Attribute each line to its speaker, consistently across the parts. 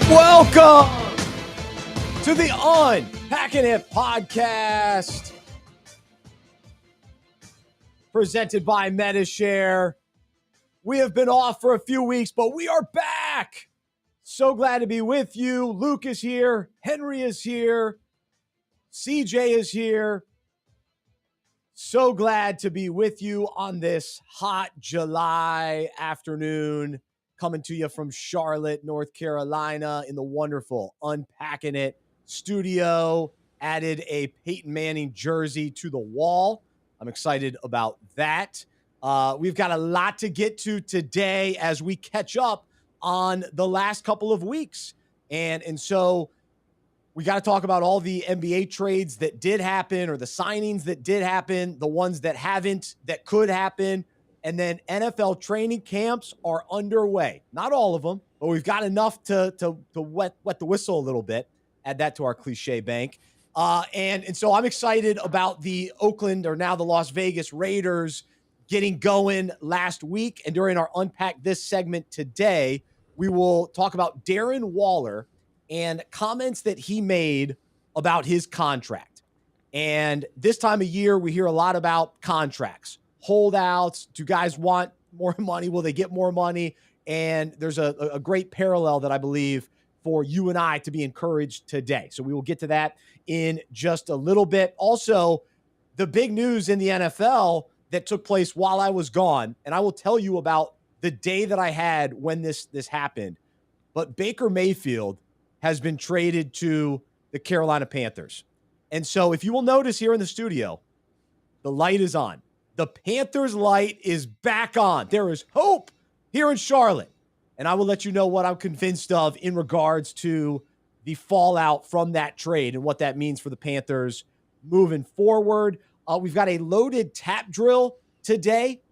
Speaker 1: Welcome to the Unpacking It podcast, presented by Medi-Share. We have been off for a few weeks, but we are back. So glad to be with you. Luke is here. Henry is here. CJ is here. So glad to be with you on this hot July afternoon, coming to you from Charlotte, North Carolina, in the wonderful Unpacking It studio. Added a Peyton Manning jersey to the wall. I'm excited about that. We've got a lot to get to today as we catch up on the last couple of weeks. And so we got to talk about all the NBA trades that did happen, or the signings that did happen, the ones that haven't, that could happen. And then NFL training camps are underway. Not all of them, but we've got enough to wet the whistle a little bit. Add that to our cliche bank. And so I'm excited about the Oakland, or now the Las Vegas Raiders, getting going last week. And during our Unpack This segment today, we will talk about Darren Waller and comments that he made about his contract. And this time of year, we hear a lot about contracts, holdouts. Do guys want more money? Will they get more money? And there's a great parallel that I believe for you and I to be encouraged today. So we will get to that in just a little bit. Also, the big news in the NFL that took place while I was gone, and I will tell you about the day that I had when this happened. But Baker Mayfield has been traded to the Carolina Panthers. And so if you will notice here in the studio, the light is on. The Panthers light is back on. There is hope here in Charlotte. And I will let you know what I'm convinced of in regards to the fallout from that trade and what that means for the Panthers moving forward. We've got a loaded tap drill today.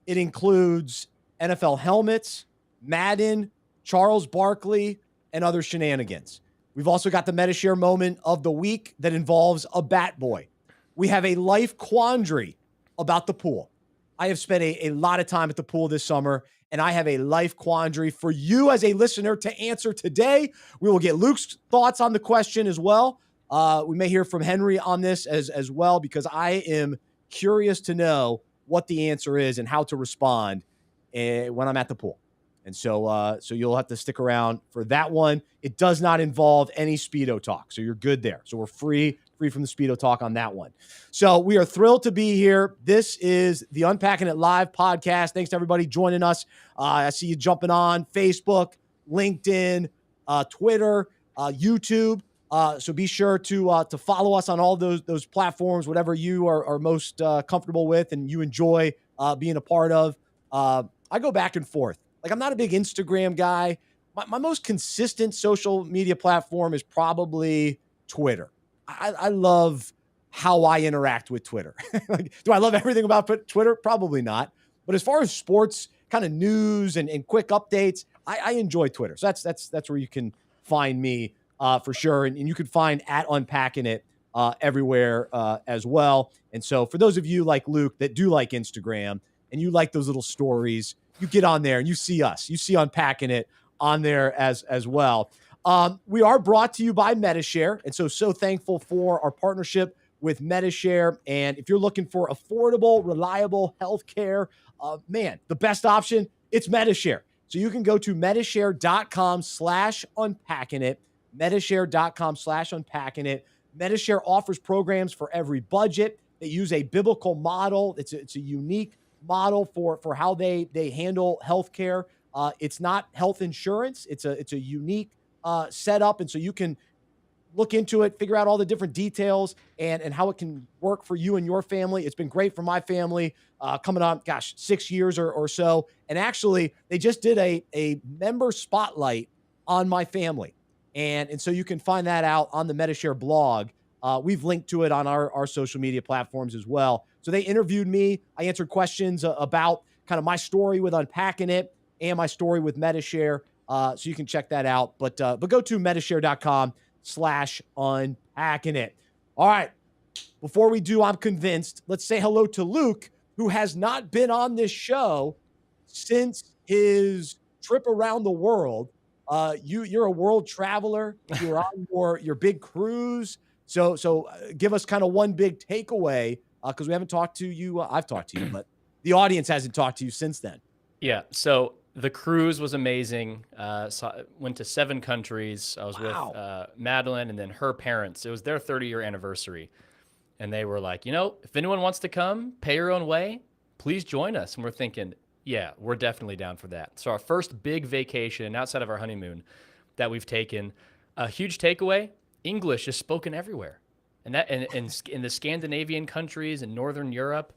Speaker 1: It includes NFL helmets, Madden, Charles Barkley, and other shenanigans. We've also got the Medi-Share moment of the week that involves a bat boy. We have a life quandary about the pool. I have spent a lot of time at the pool this summer, and I have a life quandary for you as a listener to answer today. We will get Luke's thoughts on the question as well. We may hear from Henry on this as well, because I am curious to know what the answer is and how to respond when I'm at the pool. And so you'll have to stick around for that one. It does not involve any Speedo talk, so you're good there. So we're free from the Speedo talk on that one. So we are thrilled to be here. This is the Unpacking It Live podcast. Thanks to everybody joining us. I see you jumping on Facebook, LinkedIn, Twitter, YouTube. So be sure to follow us on all those platforms, whatever you are most comfortable with and you enjoy being a part of. I go back and forth. Like, I'm not a big Instagram guy. My most consistent social media platform is probably Twitter. I love how I interact with Twitter. Like, do I love everything about Twitter? Probably not. But as far as sports kind of news and quick updates, I enjoy Twitter. So that's where you can find me for sure. And you can find at Unpacking It everywhere as well. And so for those of you like Luke that do like Instagram and you like those little stories, you get on there and you see us. You see Unpacking It on there as well. We are brought to you by Medi-Share, and so thankful for our partnership with Medi-Share. And if you're looking for affordable, reliable healthcare, the best option, it's Medi-Share. So you can go to Medi-Share.com/unpackingit, Medi-Share.com/unpackingit. Medi-Share offers programs for every budget. They use a biblical model. It's a unique model for how they handle healthcare. It's not health insurance. It's a unique setup, and so you can look into it, figure out all the different details and how it can work for you and your family. It's been great for my family coming on, 6 years or so. And actually, they just did a member spotlight on my family. And so you can find that out on the Medi-Share blog. We've linked to it on our social media platforms as well. So they interviewed me. I answered questions about kind of my story with Unpacking It and my story with Medi-Share. So you can check that out. But go to Medi-Share.com/unpacking it. All right. Before we do, I'm convinced, let's say hello to Luke, who has not been on this show since his trip around the world. You're a world traveler. You're on your big cruise. So give us kind of one big takeaway because we haven't talked to you. I've talked to you, but the audience hasn't talked to you since then.
Speaker 2: Yeah. So the cruise was amazing. Went to 7 countries. I was with Madeline and then her parents. It was their 30-year anniversary. And they were like, if anyone wants to come, pay your own way, please join us. And we're thinking, yeah, we're definitely down for that. So our first big vacation outside of our honeymoon that we've taken, a huge takeaway, English is spoken everywhere. And that in the Scandinavian countries and Northern Europe,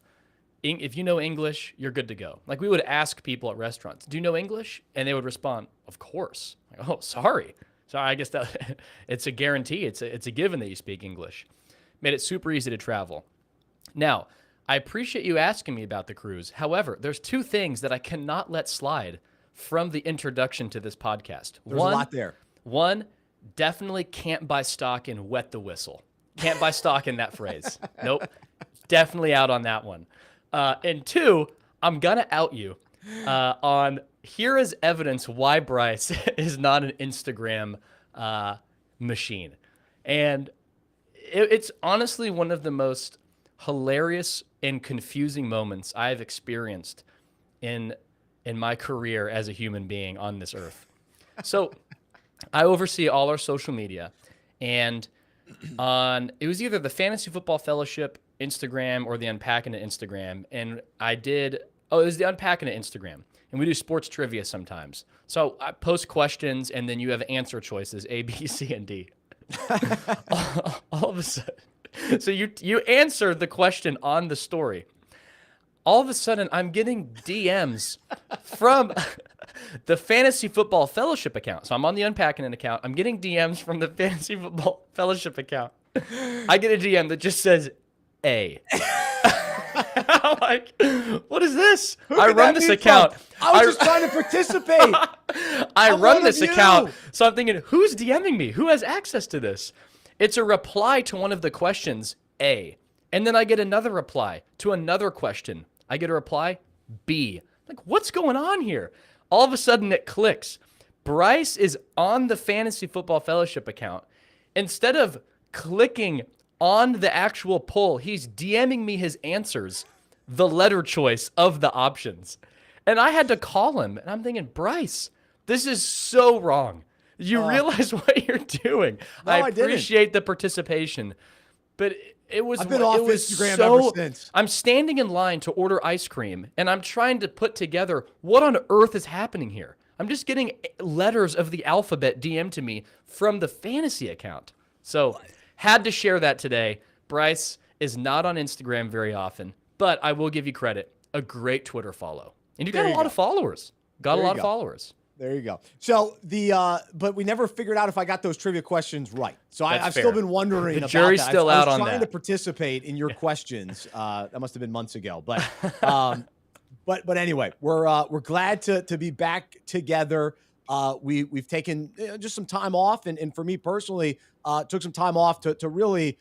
Speaker 2: if you know English, you're good to go. Like we would ask people at restaurants, do you know English? And they would respond, of course. Like, oh, sorry. I guess that it's a guarantee. It's a given that you speak English. Made it super easy to travel. Now, I appreciate you asking me about the cruise. However, there's 2 things that I cannot let slide from the introduction to this podcast.
Speaker 1: There's a lot there.
Speaker 2: One, definitely can't buy stock in wet the whistle. Can't buy stock in that phrase. Nope. Definitely out on that one. And 2, I'm going to out you on here is evidence why Bryce is not an Instagram machine. And it's honestly one of the most hilarious and confusing moments I've experienced in my career as a human being on this earth. So I oversee all our social media, and it was either the Fantasy Football Fellowship Instagram or the Unpackin Instagram, and it was the Unpackin Instagram, and we do sports trivia sometimes. So I post questions, and then you have answer choices A, B, C, and D. all of a sudden, so you answered the question on the story. All of a sudden, I'm getting DMs from the Fantasy Football Fellowship account. So I'm on the Unpackin account. I'm getting DMs from the Fantasy Football Fellowship account. I get a DM that just says A. I'm like, what is this? I run this account.
Speaker 1: I was just trying to participate.
Speaker 2: I run this account. So I'm thinking, who's DMing me? Who has access to this? It's a reply to one of the questions, A. And then I get another reply to another question. I get a reply, B. Like, what's going on here? All of a sudden it clicks. Bryce is on the Fantasy Football Fellowship account. Instead of clicking on the actual poll, he's DMing me his answers, the letter choice of the options. And I had to call him, and I'm thinking, Bryce, this is so wrong. You realize what you're doing.
Speaker 1: No,
Speaker 2: I appreciate the participation, but it was.
Speaker 1: I've been off Instagram ever since.
Speaker 2: I'm standing in line to order ice cream, and I'm trying to put together what on earth is happening here. I'm just getting letters of the alphabet DM'd to me from the fantasy account. So had to share that today. Bryce is not on Instagram very often, but I will give you credit. A great Twitter follow. And you got a lot of followers. Got a lot of followers.
Speaker 1: There you go. So but we never figured out if I got those trivia questions right. So I've still been wondering about that.
Speaker 2: The jury's still out on that.
Speaker 1: I was trying to participate in your questions. That must have been months ago. But but anyway, we're glad to be back together. We've taken just some time off, and for me personally, took some time off to really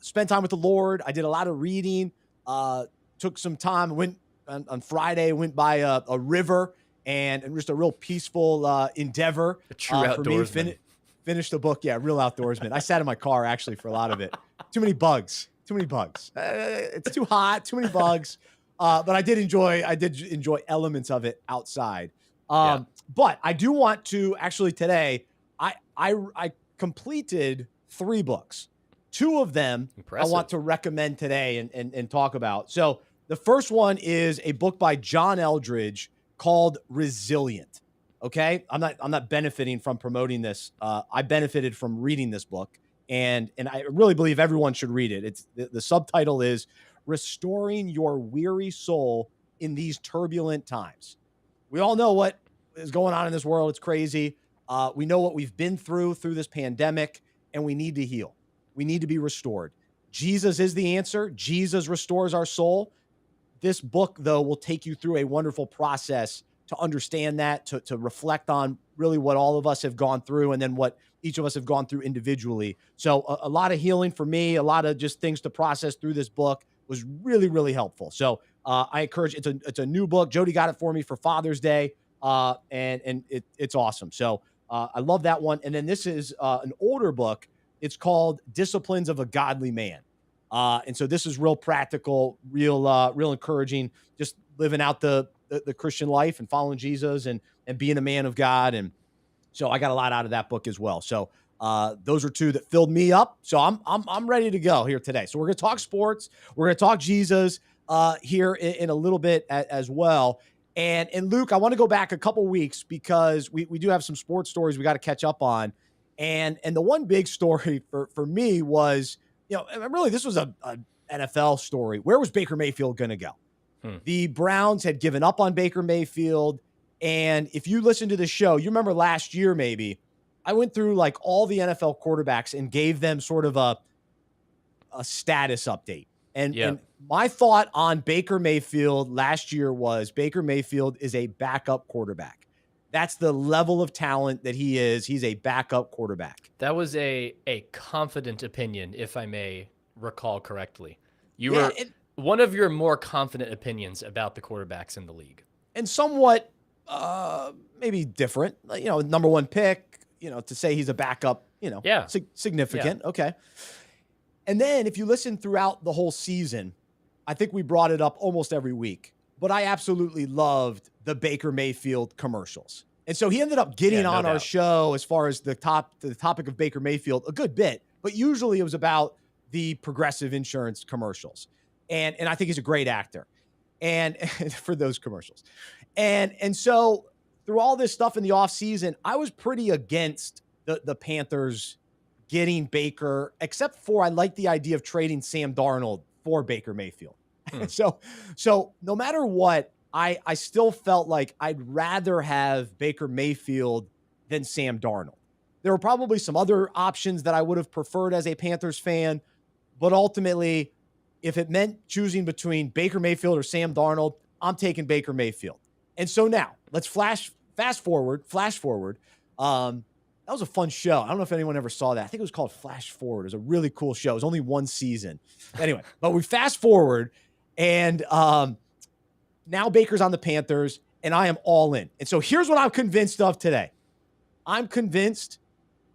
Speaker 1: spend time with the Lord. I did a lot of reading. Took some time. Went on Friday. Went by a river. And just a real peaceful endeavor.
Speaker 2: A true outdoorsman.
Speaker 1: Finished the book. Yeah, real outdoorsman. I sat in my car, actually, for a lot of it. Too many bugs. It's too hot. Too many bugs. But I did enjoy elements of it outside. But I do want to, actually today, I completed 3 books. 2 of them I want to recommend today and talk about. So the first one is a book by John Eldredge called Resilient. Okay. I'm not benefiting from promoting this. I benefited from reading this book, and I really believe everyone should read it. It's the subtitle is Restoring Your Weary Soul in These Turbulent Times. We all know what is going on in this world. It's crazy. We know what we've been through this pandemic, and we need to heal. We need to be restored. Jesus is the answer. Jesus restores our soul. This book, though, will take you through a wonderful process to understand that, to reflect on really what all of us have gone through, and then what each of us have gone through individually. So a lot of healing for me, a lot of just things to process through this book was really, really helpful. So I encourage, it's a new book. Jody got it for me for Father's Day. and it's awesome. So I love that one. And then this is an older book. It's called Disciplines of a Godly Man. And so this is real practical, real encouraging, just living out the Christian life and following Jesus and being a man of God. And so I got a lot out of that book as well. So those are two that filled me up. So I'm ready to go here today. So we're going to talk sports. We're going to talk Jesus here in a little bit as well. And Luke, I want to go back a couple weeks because we do have some sports stories we got to catch up on. And the one big story for me was, really this was a NFL story. Where was Baker Mayfield going to go? The Browns had given up on Baker Mayfield. And if you listen to the show, you remember last year maybe, I went through like all the NFL quarterbacks and gave them sort of a status update. And my thought on Baker Mayfield last year was Baker Mayfield is a backup quarterback. That's the level of talent that he is. He's a backup quarterback.
Speaker 2: That was a confident opinion, if I may recall correctly. You were one of your more confident opinions about the quarterbacks in the league.
Speaker 1: And somewhat maybe different. Number one pick, to say he's a backup, significant. Yeah. Okay. And then if you listen throughout the whole season, I think we brought it up almost every week, but I absolutely loved the Baker Mayfield commercials. And so he ended up getting on our show as far as the topic of Baker Mayfield a good bit, but usually it was about the Progressive insurance commercials. And I think he's a great actor and for those commercials. And so through all this stuff in the offseason, I was pretty against the Panthers getting Baker, except for I like the idea of trading Sam Darnold for Baker Mayfield. So no matter what, I still felt like I'd rather have Baker Mayfield than Sam Darnold. There were probably some other options that I would have preferred as a Panthers fan, but ultimately, if it meant choosing between Baker Mayfield or Sam Darnold, I'm taking Baker Mayfield. And so now let's flash forward. That was a fun show. I don't know if anyone ever saw that. I think it was called Flash Forward. It was a really cool show. It was only one season. Anyway, but we fast forward, and now Baker's on the Panthers, and I am all in. And so here's what I'm convinced of today. I'm convinced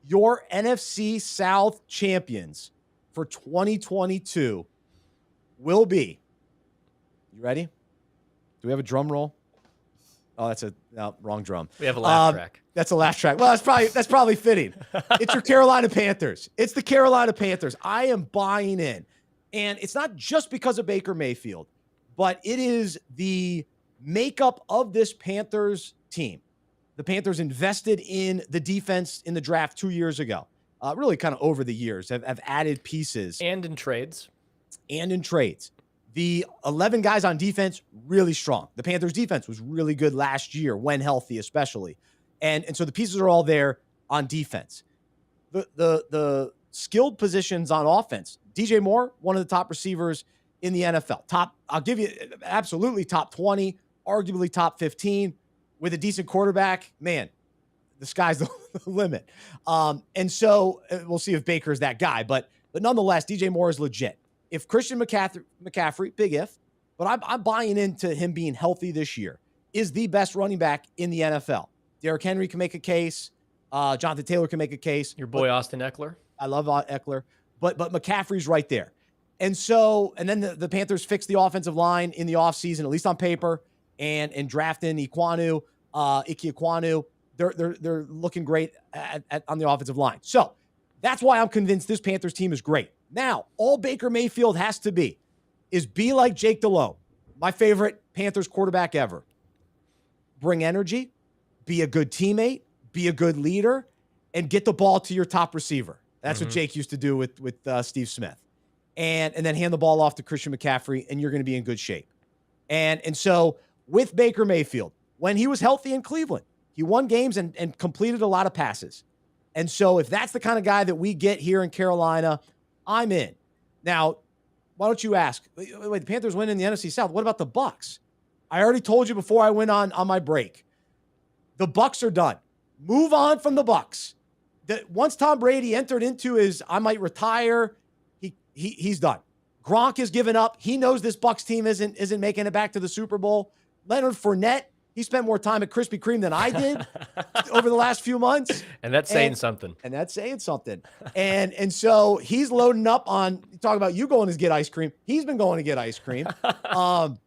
Speaker 1: your NFC South champions for 2022 will be, you ready? Do we have a drum roll? Oh, that's wrong drum.
Speaker 2: We have a laugh track.
Speaker 1: That's a laugh track. Well, that's probably fitting. It's your Carolina Panthers. It's the Carolina Panthers. I am buying in. And it's not just because of Baker Mayfield, but it is the makeup of this Panthers team. The Panthers invested in the defense in the draft 2 years ago. Really kind of over the years have added pieces.
Speaker 2: And in trades.
Speaker 1: The 11 guys on defense, really strong. The Panthers defense was really good last year, when healthy especially. And so the pieces are all there on defense. The skilled positions on offense. DJ Moore, one of the top receivers in the NFL. I'll give you absolutely top 20, arguably top 15. With a decent quarterback, man, the sky's the limit. And so we'll see if Baker's that guy. But nonetheless, DJ Moore is legit. If Christian McCaffrey, big if, but I'm buying into him being healthy this year, is the best running back in the NFL. Derrick Henry can make a case. Jonathan Taylor can make a case.
Speaker 2: Your boy Austin Eckler.
Speaker 1: I love Eckler. But McCaffrey's right there. And then the Panthers fixed the offensive line in the offseason, at least on paper, and drafting Ike Ekwonu. They're looking great on the offensive line. So that's why I'm convinced this Panthers team is great. Now, all Baker Mayfield has to be is be like Jake Delhomme, my favorite Panthers quarterback ever. Bring energy, be a good teammate, be a good leader, and get the ball to your top receiver. That's what Jake used to do with Steve Smith. And then hand the ball off to Christian McCaffrey, and you're going to be in good shape. And so with Baker Mayfield, when he was healthy in Cleveland, he won games and completed a lot of passes. And so if that's the kind of guy that we get here in Carolina, I'm in. Now, why don't you ask? Wait, the Panthers win in the NFC South. What about the Bucs? I already told you before I went on my break. The Bucs are done. Move on from the Bucs. Once Tom Brady entered into his I might retire, he's done. Gronk has given up. He knows this Bucs team isn't making it back to the Super Bowl. Leonard Fournette, He spent more time at Krispy Kreme than I did over the last few months.
Speaker 2: And that's saying something.
Speaker 1: And that's saying something. And so he's loading up on, talk about you going to get ice cream. He's been going to get ice cream. Now,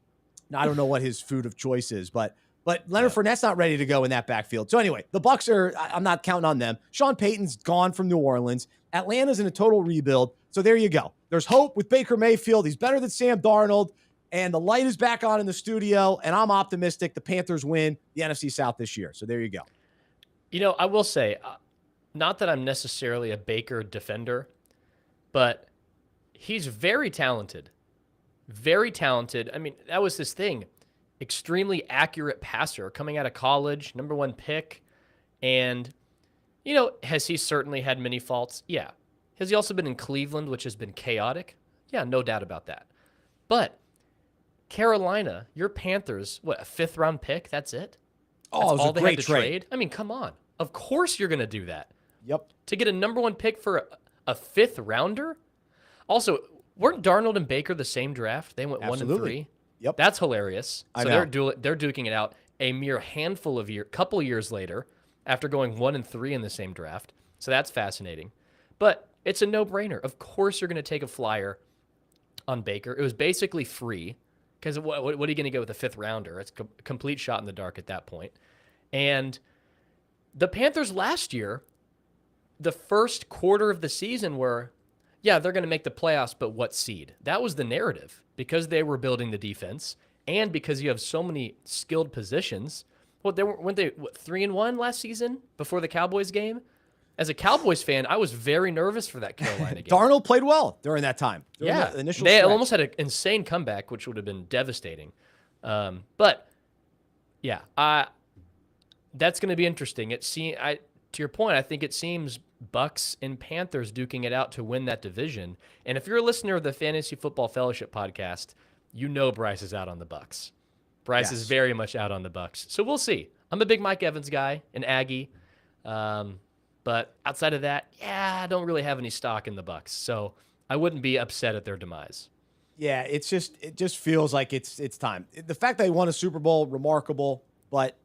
Speaker 1: I don't know what his food of choice is, but Leonard Fournette's not ready to go in that backfield. So anyway, the Bucs I'm not counting on them. Sean Payton's gone from New Orleans. Atlanta's in a total rebuild. So there you go. There's hope with Baker Mayfield. He's better than Sam Darnold. And the light is back on in the studio, and I'm optimistic the Panthers win the NFC South this year. So there you go.
Speaker 2: You know, I will say, not that I'm necessarily a Baker defender, but he's very talented. Very talented. I mean, that was his thing. Extremely accurate passer coming out of college, #1 pick. And, you know, has he certainly had many faults? Yeah. Has he also been in Cleveland, which has been chaotic? Yeah, no doubt about that. But Carolina, your Panthers, what, a 5th-round pick? That's it?
Speaker 1: Oh,
Speaker 2: That's
Speaker 1: it was
Speaker 2: all
Speaker 1: a
Speaker 2: they
Speaker 1: great
Speaker 2: had to
Speaker 1: trade.
Speaker 2: I mean, come on. Of course you're going to do that.
Speaker 1: Yep.
Speaker 2: To get a #1 pick for a 5th-rounder? Also, weren't Darnold and Baker the same draft? They went
Speaker 1: Absolutely.
Speaker 2: 1 and 3.
Speaker 1: Yep.
Speaker 2: That's hilarious.
Speaker 1: I
Speaker 2: So
Speaker 1: know.
Speaker 2: they're duking it out a mere couple years later after going 1 and 3 in the same draft. So that's fascinating. But it's a no-brainer. Of course you're going to take a flyer on Baker. It was basically free because what are you going to get with a 5th-rounder? It's a complete shot in the dark at that point. And the Panthers last year, the first quarter of the season were, yeah, they're going to make the playoffs, but what seed? That was the narrative because they were building the defense and because you have so many skilled positions. Well, weren't they 3-1 last season before the Cowboys game? As a Cowboys fan, I was very nervous for that Carolina game.
Speaker 1: Darnold played well during that time.
Speaker 2: Yeah,
Speaker 1: The initial
Speaker 2: they
Speaker 1: stretch.
Speaker 2: almost had an insane comeback, which would have been devastating. But yeah, that's going to be interesting. To your point, I think it seems Bucks and Panthers duking it out to win that division. And if you're a listener of the Fantasy Football Fellowship podcast, you know Bryce is out on the Bucks. Bryce is very much out on the Bucks. So we'll see. I'm a big Mike Evans guy, an Aggie. But outside of that, I don't really have any stock in the Bucks. So I wouldn't be upset at their demise.
Speaker 1: Yeah, it just feels like it's time. The fact that they won a Super Bowl, remarkable, but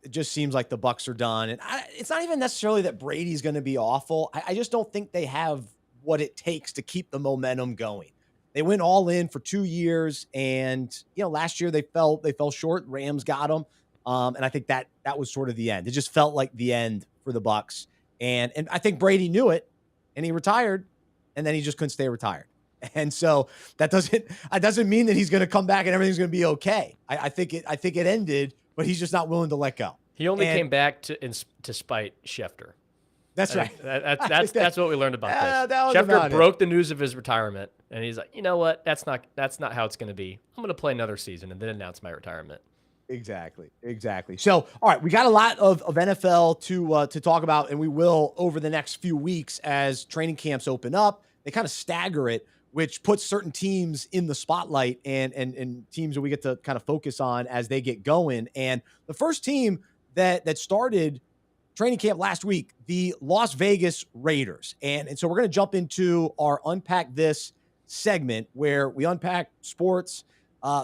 Speaker 1: it just seems like the Bucs are done. And it's not even necessarily that Brady's going to be awful. I just don't think they have what it takes to keep the momentum going. They went all in for 2 years, and last year they fell short. Rams got them, and I think that was sort of the end. It just felt like the end for the Bucs, and I think Brady knew it, and he retired, and then he just couldn't stay retired. And so that doesn't mean that he's going to come back and everything's going to be okay. I think it ended, but he's just not willing to let go.
Speaker 2: He only came back to spite Schefter.
Speaker 1: That's right.
Speaker 2: That's what we learned about this. Schefter broke the news of his retirement, and he's like, you know what? That's not how it's going to be. I'm going to play another season and then announce my retirement.
Speaker 1: Exactly. So, all right, we got a lot of NFL to talk about, and we will over the next few weeks as training camps open up. They kind of stagger it, which puts certain teams in the spotlight and teams that we get to kind of focus on as they get going. And the first team that started training camp last week, the Las Vegas Raiders. And so we're going to jump into our Unpack This segment where we unpack sports,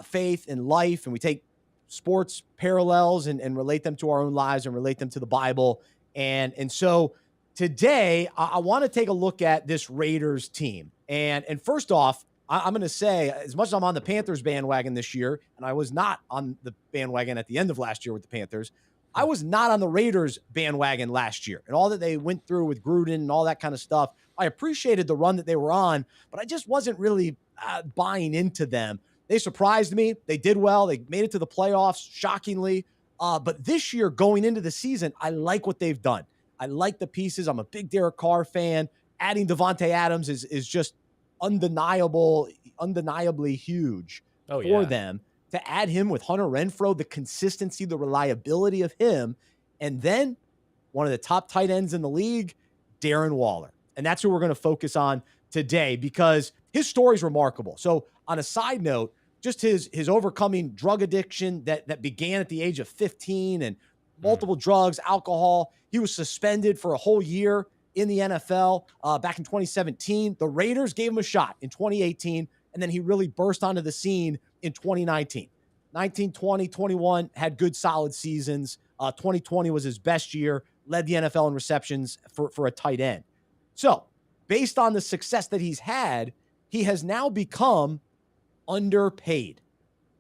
Speaker 1: faith, and life, and we take sports parallels and relate them to our own lives and relate them to the Bible. And so today I want to take a look at this Raiders team. And first off, I'm going to say, as much as I'm on the Panthers bandwagon this year, and I was not on the bandwagon at the end of last year with the Panthers, I was not on the Raiders bandwagon last year. And all that they went through with Gruden and all that kind of stuff, I appreciated the run that they were on, but I just wasn't really buying into them. They surprised me. They did well. They made it to the playoffs, shockingly. But this year, going into the season, I like what they've done. I like the pieces. I'm a big Derek Carr fan. Adding Devontae Adams is just undeniably huge for them. To add him with Hunter Renfrow, the consistency, the reliability of him, and then one of the top tight ends in the league, Darren Waller. And that's who we're going to focus on today because his story is remarkable. So on a side note, just his overcoming drug addiction that began at the age of 15 and multiple drugs, alcohol. He was suspended for a whole year in the NFL back in 2017. The Raiders gave him a shot in 2018, and then he really burst onto the scene in 2019. 19, 20, 21 had good, solid seasons. 2020 was his best year, led the NFL in receptions for a tight end. So based on the success that he's had, he has now become underpaid.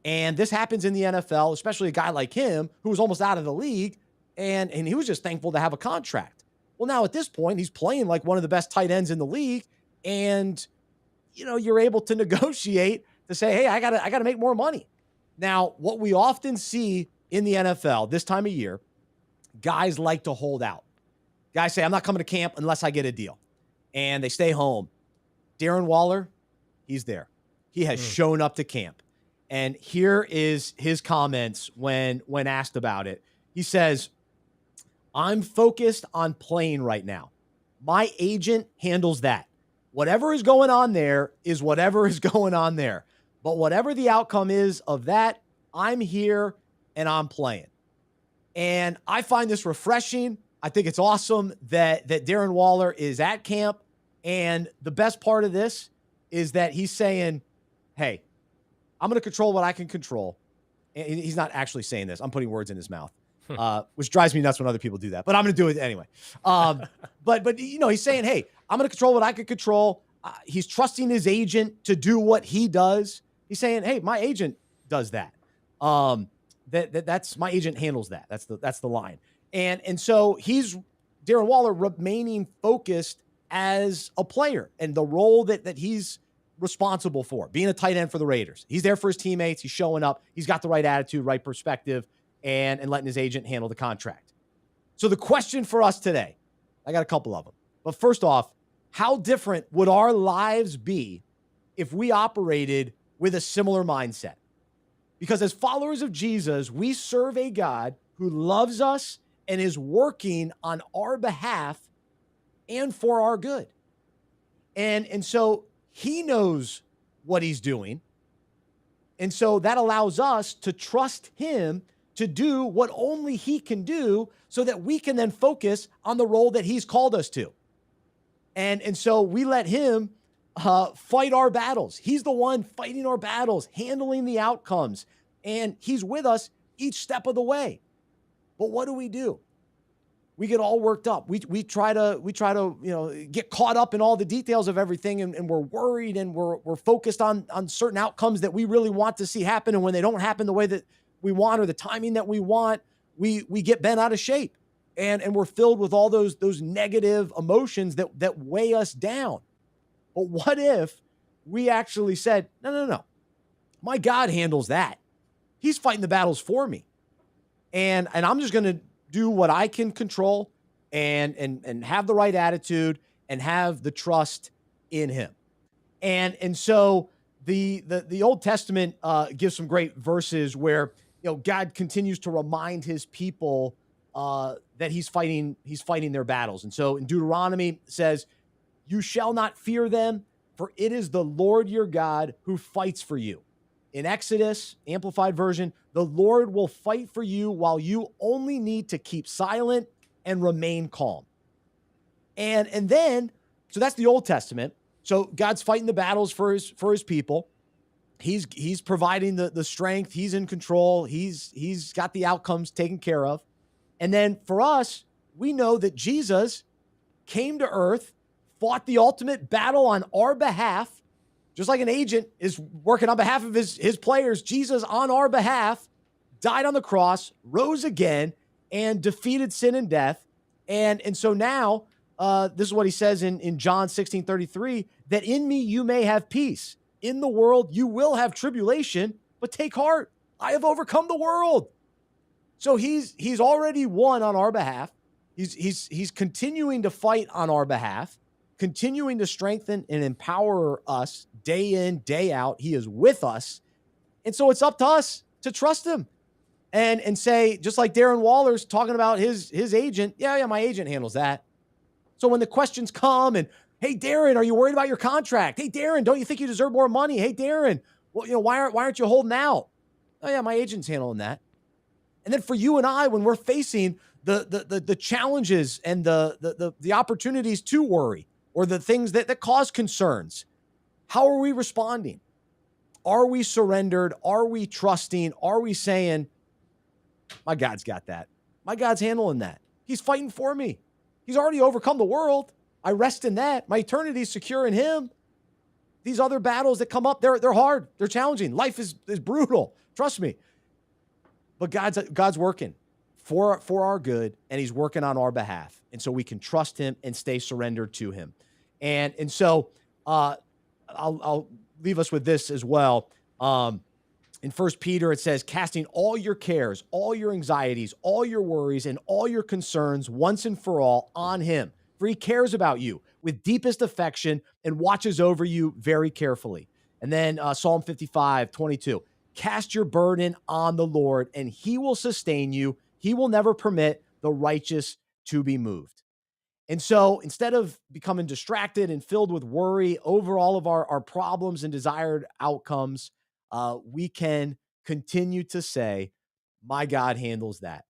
Speaker 1: And this happens in the NFL, especially a guy like him who was almost out of the league, and he was just thankful to have a contract. Well, now at this point, he's playing like one of the best tight ends in the league, and you're able to negotiate to say, hey, I gotta make more money. Now, what we often see in the NFL this time of year, guys like to hold out. Guys say, I'm not coming to camp unless I get a deal. And they stay home. Darren Waller, he's there. He has shown up to camp. And here is his comments when asked about it. He says, I'm focused on playing right now. My agent handles that. Whatever is going on there is whatever is going on there. But whatever the outcome is of that, I'm here and I'm playing. And I find this refreshing. I think it's awesome that Darren Waller is at camp. And the best part of this is that he's saying, hey, I'm going to control what I can control. And he's not actually saying this. I'm putting words in his mouth, which drives me nuts when other people do that. But I'm going to do it anyway. But he's saying, hey, I'm going to control what I can control. He's trusting his agent to do what he does. He's saying, hey, my agent does that. That's my agent handles that. That's the line. And so he's Darren Waller remaining focused as a player and the role that he's responsible for, being a tight end for the Raiders. He's there for his teammates. He's showing up. He's got the right attitude, right perspective, and letting his agent handle the contract. So the question for us today, I got a couple of them. But first off, how different would our lives be if we operated with a similar mindset? Because as followers of Jesus, we serve a God who loves us and is working on our behalf and for our good. And so he knows what he's doing. And so that allows us to trust him to do what only he can do so that we can then focus on the role that he's called us to. And so we let him fight our battles. He's the one fighting our battles, handling the outcomes, and he's with us each step of the way. But what do? We get all worked up. We try to get caught up in all the details of everything, and we're worried, and we're focused on certain outcomes that we really want to see happen, and when they don't happen the way that we want or the timing that we want, we get bent out of shape, and we're filled with all those negative emotions that weigh us down. But what if we actually said, no, my God handles that. He's fighting the battles for me, and I'm just going to do what I can control and have the right attitude and have the trust in him. And so the Old Testament gives some great verses where God continues to remind his people that he's fighting their battles. And so in Deuteronomy it says, you shall not fear them, for it is the Lord your God who fights for you. In Exodus, Amplified Version, the Lord will fight for you while you only need to keep silent and remain calm. And then, so that's the Old Testament. So God's fighting the battles for his people. He's providing the strength. He's in control. He's got the outcomes taken care of. And then for us, we know that Jesus came to earth, fought the ultimate battle on our behalf. Just like an agent is working on behalf of his players, Jesus on our behalf died on the cross, rose again, and defeated sin and death. And so now, this is what he says in John 16:33, that in me you may have peace. In the world you will have tribulation, but take heart. I have overcome the world. So he's already won on our behalf. He's continuing to fight on our behalf, continuing to strengthen and empower us day in, day out. He is with us. And so it's up to us to trust him and say, just like Darren Waller's talking about his agent, yeah, my agent handles that. So when the questions come and, hey, Darren, are you worried about your contract? Hey, Darren, don't you think you deserve more money? Hey, Darren, well, why aren't you holding out? Oh yeah, my agent's handling that. And then for you and I, when we're facing the challenges and the opportunities to worry, or the things that cause concerns, how are we responding? Are we surrendered? Are we trusting? Are we saying, my God's got that? My God's handling that. He's fighting for me. He's already overcome the world. I rest in that. My eternity is secure in him. These other battles that come up, they're hard. They're challenging. Life is brutal. Trust me. But God's working for our good, and he's working on our behalf. And so we can trust him and stay surrendered to him. And so I'll leave us with this as well. In 1 Peter, it says, casting all your cares, all your anxieties, all your worries, and all your concerns once and for all on him, for he cares about you with deepest affection and watches over you very carefully. And then Psalm 55:22, cast your burden on the Lord, and he will sustain you. He will never permit the righteous to be moved. And so instead of becoming distracted and filled with worry over all of our problems and desired outcomes, we can continue to say, my God handles that,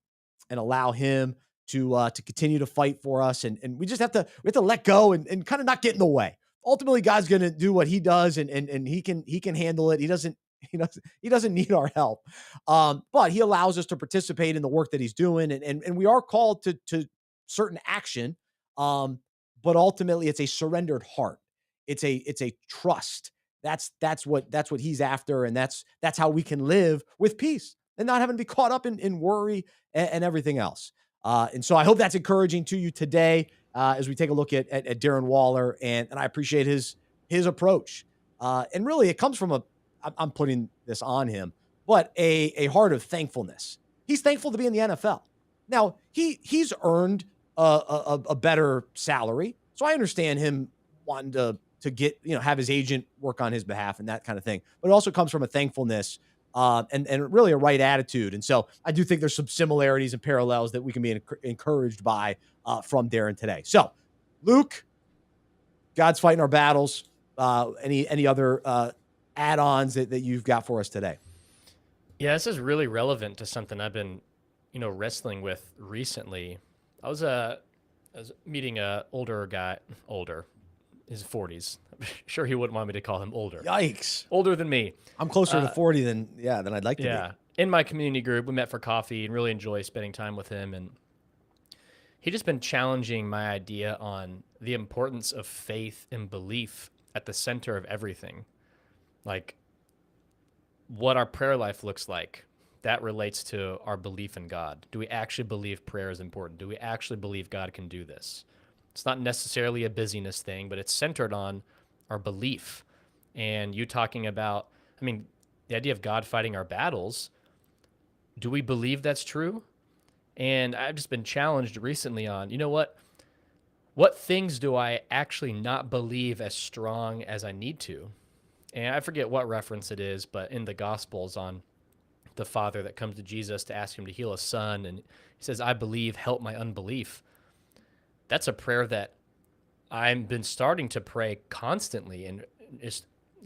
Speaker 1: and allow him to continue to fight for us. And we just have to let go and kind of not get in the way. Ultimately, God's going to do what he does, and he can handle it. He doesn't need our help. But he allows us to participate in the work that he's doing. And we are called to certain action. But ultimately it's a surrendered heart. It's a trust. That's what he's after. And that's how we can live with peace and not having to be caught up in worry and everything else. And so I hope that's encouraging to you today, as we take a look at Darren Waller, and I appreciate his approach. And really it comes from I'm putting this on him, but a heart of thankfulness. He's thankful to be in the NFL. Now he's earned a better salary. So I understand him wanting to get, have his agent work on his behalf and that kind of thing. But it also comes from a thankfulness and really a right attitude. And so I do think there's some similarities and parallels that we can be encouraged by from Darren today. So, Luke, God's fighting our battles. Any other add-ons that you've got for us today?
Speaker 2: Yeah, this is really relevant to something I've been, wrestling with recently. I was meeting a older guy, his 40s. I'm sure he wouldn't want me to call him older.
Speaker 1: Yikes.
Speaker 2: Older than me.
Speaker 1: I'm closer to 40 than I'd like to be.
Speaker 2: In my community group, we met for coffee and really enjoy spending time with him. And he just been challenging my idea on the importance of faith and belief at the center of everything. Like what our prayer life looks like, that relates to our belief in God. Do we actually believe prayer is important? Do we actually believe God can do this? It's not necessarily a busyness thing, but it's centered on our belief. And you talking about, the idea of God fighting our battles, do we believe that's true? And I've just been challenged recently on, what things do I actually not believe as strong as I need to? And I forget what reference it is, but in the Gospels on the father that comes to Jesus to ask him to heal his son, and he says, I believe, help my unbelief. That's a prayer that I've been starting to pray constantly, and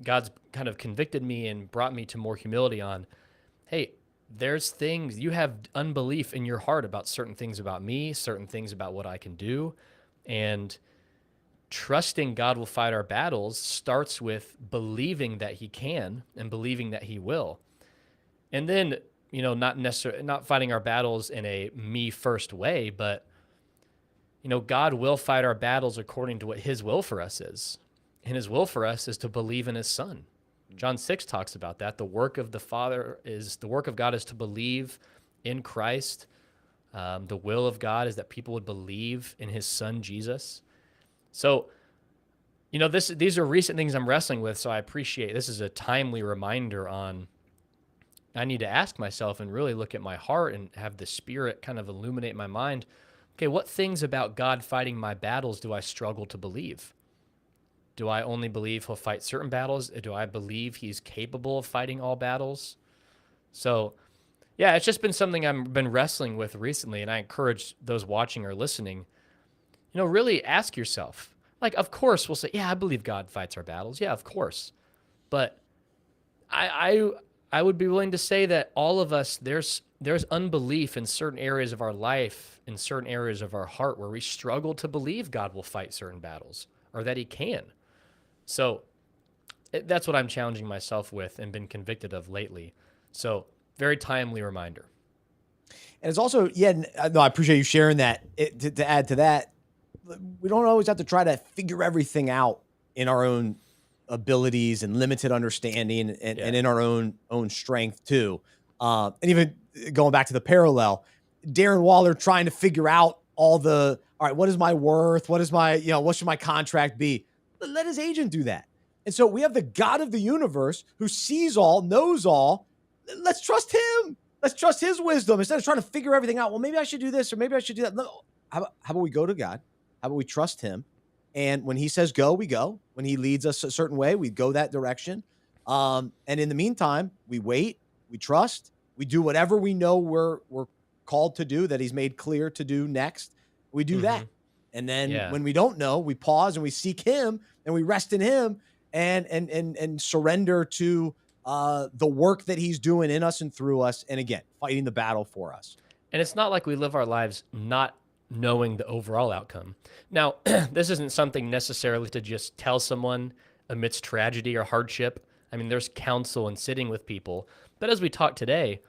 Speaker 2: God's kind of convicted me and brought me to more humility on, hey, there's things, you have unbelief in your heart about certain things about me, certain things about what I can do, and trusting God will fight our battles starts with believing that he can and believing that he will. And then, not fighting our battles in a me first way, but, God will fight our battles according to what his will for us is. And his will for us is to believe in his son. John 6 talks about that. The work of God is to believe in Christ. The will of God is that people would believe in his son, Jesus. So, these are recent things I'm wrestling with. So I appreciate this is a timely reminder on, I need to ask myself and really look at my heart and have the Spirit kind of illuminate my mind. Okay, what things about God fighting my battles do I struggle to believe? Do I only believe he'll fight certain battles? Do I believe he's capable of fighting all battles? So, yeah, it's just been something I've been wrestling with recently, and I encourage those watching or listening, really ask yourself. Like, of course, we'll say, yeah, I believe God fights our battles. Yeah, of course. But I would be willing to say that all of us, there's unbelief in certain areas of our life, in certain areas of our heart where we struggle to believe God will fight certain battles or that he can. So That's what I'm challenging myself with and been convicted of lately. So very timely reminder.
Speaker 1: And it's also, yeah, no, I appreciate you sharing that. To add to that, we don't always have to try to figure everything out in our own abilities and limited understanding and in our own strength too. And even going back to the parallel, Darren Waller trying to figure out all right, what is my worth? What is my, what should my contract be? Let his agent do that. And so we have the God of the universe who sees all, knows all. Let's trust him. Let's trust his wisdom instead of trying to figure everything out. Well, maybe I should do this or maybe I should do that. No, how about we go to God? How about we trust him? And when he says go, we go. When he leads us a certain way, we go that direction. And in the meantime, we wait, we trust, we do whatever we know we're called to do, that he's made clear to do next. We do that. And then when we don't know, we pause and we seek him and we rest in him and surrender to the work that he's doing in us and through us. And again, fighting the battle for us.
Speaker 2: And it's not like we live our lives not knowing the overall outcome. Now, this isn't something necessarily to just tell someone amidst tragedy or hardship. I mean, there's counsel and sitting with people. But as we talk today,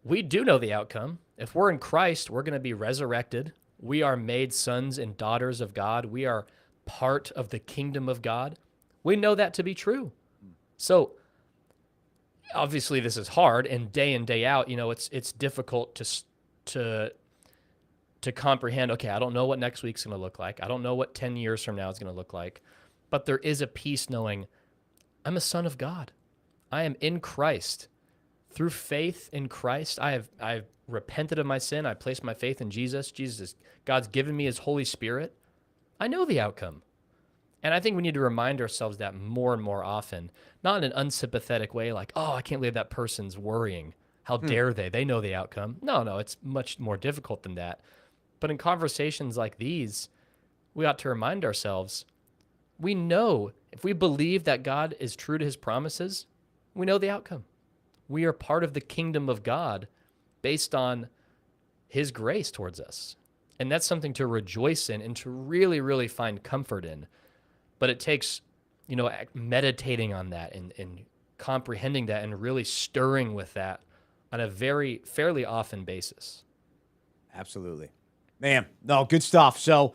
Speaker 2: we do know the outcome. If we're in Christ, we're going to be resurrected. We are made sons and daughters of God. We are part of the kingdom of God. We know that to be true. So obviously this is hard, and day out, it's difficult to comprehend. Okay, I don't know what next week's going to look like. I don't know what 10 years from now is going to look like. But there is a peace knowing I'm a son of God. I am in Christ. Through faith in Christ, I've repented of my sin. I placed my faith in Jesus. God's given me his Holy Spirit. I know the outcome. And I think we need to remind ourselves that more and more often, not in an unsympathetic way like, oh, I can't believe that person's worrying. How dare they? They know the outcome. No, it's much more difficult than that. But in conversations like these, we ought to remind ourselves, we know if we believe that God is true to his promises, we know the outcome. We are part of the kingdom of God based on his grace towards us. And that's something to rejoice in and to really, really find comfort in. But it takes, meditating on that and comprehending that and really stirring with that on a fairly often basis.
Speaker 1: Absolutely. Man, no, good stuff. So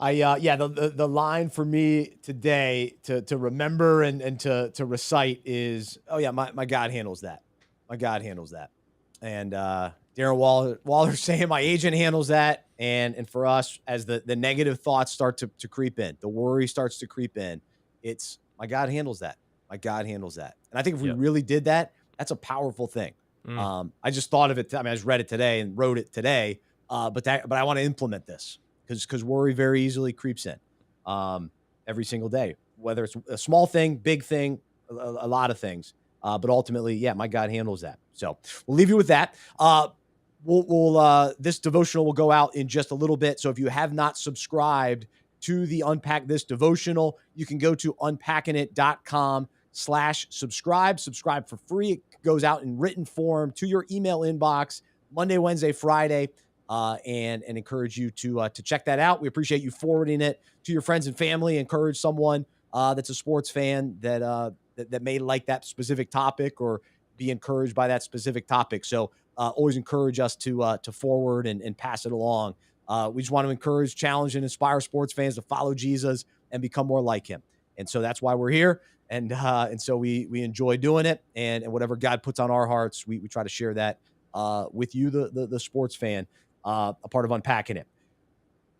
Speaker 1: the line for me today to remember and to recite is, my God handles that. My God handles that. And Darren Waller saying my agent handles that. And for us, as the negative thoughts start to creep in, the worry starts to creep in, it's my God handles that. My God handles that. And I think if we really did that, that's a powerful thing. I just thought of it. I just read it today and wrote it today. But I want to implement this because worry very easily creeps in every single day, whether it's a small thing, big thing, a lot of things. But ultimately, my God handles that. So we'll leave you with that. This devotional will go out in just a little bit. So if you have not subscribed to the Unpack This devotional, you can go to unpackingit.com/subscribe. Subscribe for free. It goes out in written form to your email inbox Monday, Wednesday, Friday. And encourage you to check that out. We appreciate you forwarding it to your friends and family. Encourage someone that's a sports fan that may like that specific topic or be encouraged by that specific topic. So always encourage us to forward and pass it along. We just want to encourage, challenge, and inspire sports fans to follow Jesus and become more like him. And so that's why we're here. And so we enjoy doing it. And whatever God puts on our hearts, we try to share that with you, the sports fan, a part of Unpacking It.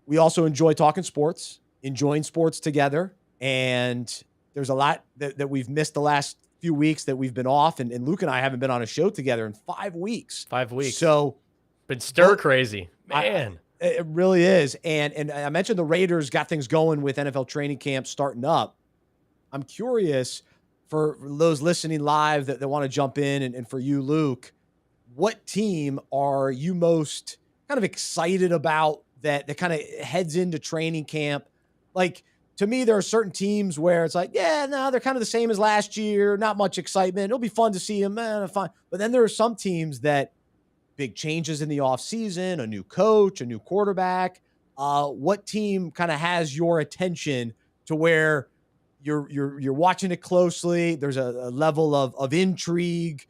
Speaker 1: We also enjoy talking sports, enjoying sports together. And there's a lot that we've missed the last few weeks that we've been off. And Luke and I haven't been on a show together in 5 weeks.
Speaker 2: 5 weeks.
Speaker 1: So
Speaker 2: been stir crazy, man.
Speaker 1: It really is. And I mentioned the Raiders got things going with NFL training camp starting up. I'm curious for those listening live that want to jump in and for you, Luke, what team are you most kind of excited about that kind of heads into training camp? Like, to me, there are certain teams where it's like, they're kind of the same as last year. Not much excitement. It'll be fun to see them. Fine. But then there are some teams that big changes in the offseason, a new coach, a new quarterback. What team kind of has your attention to where you're watching it closely. There's a level of intrigue,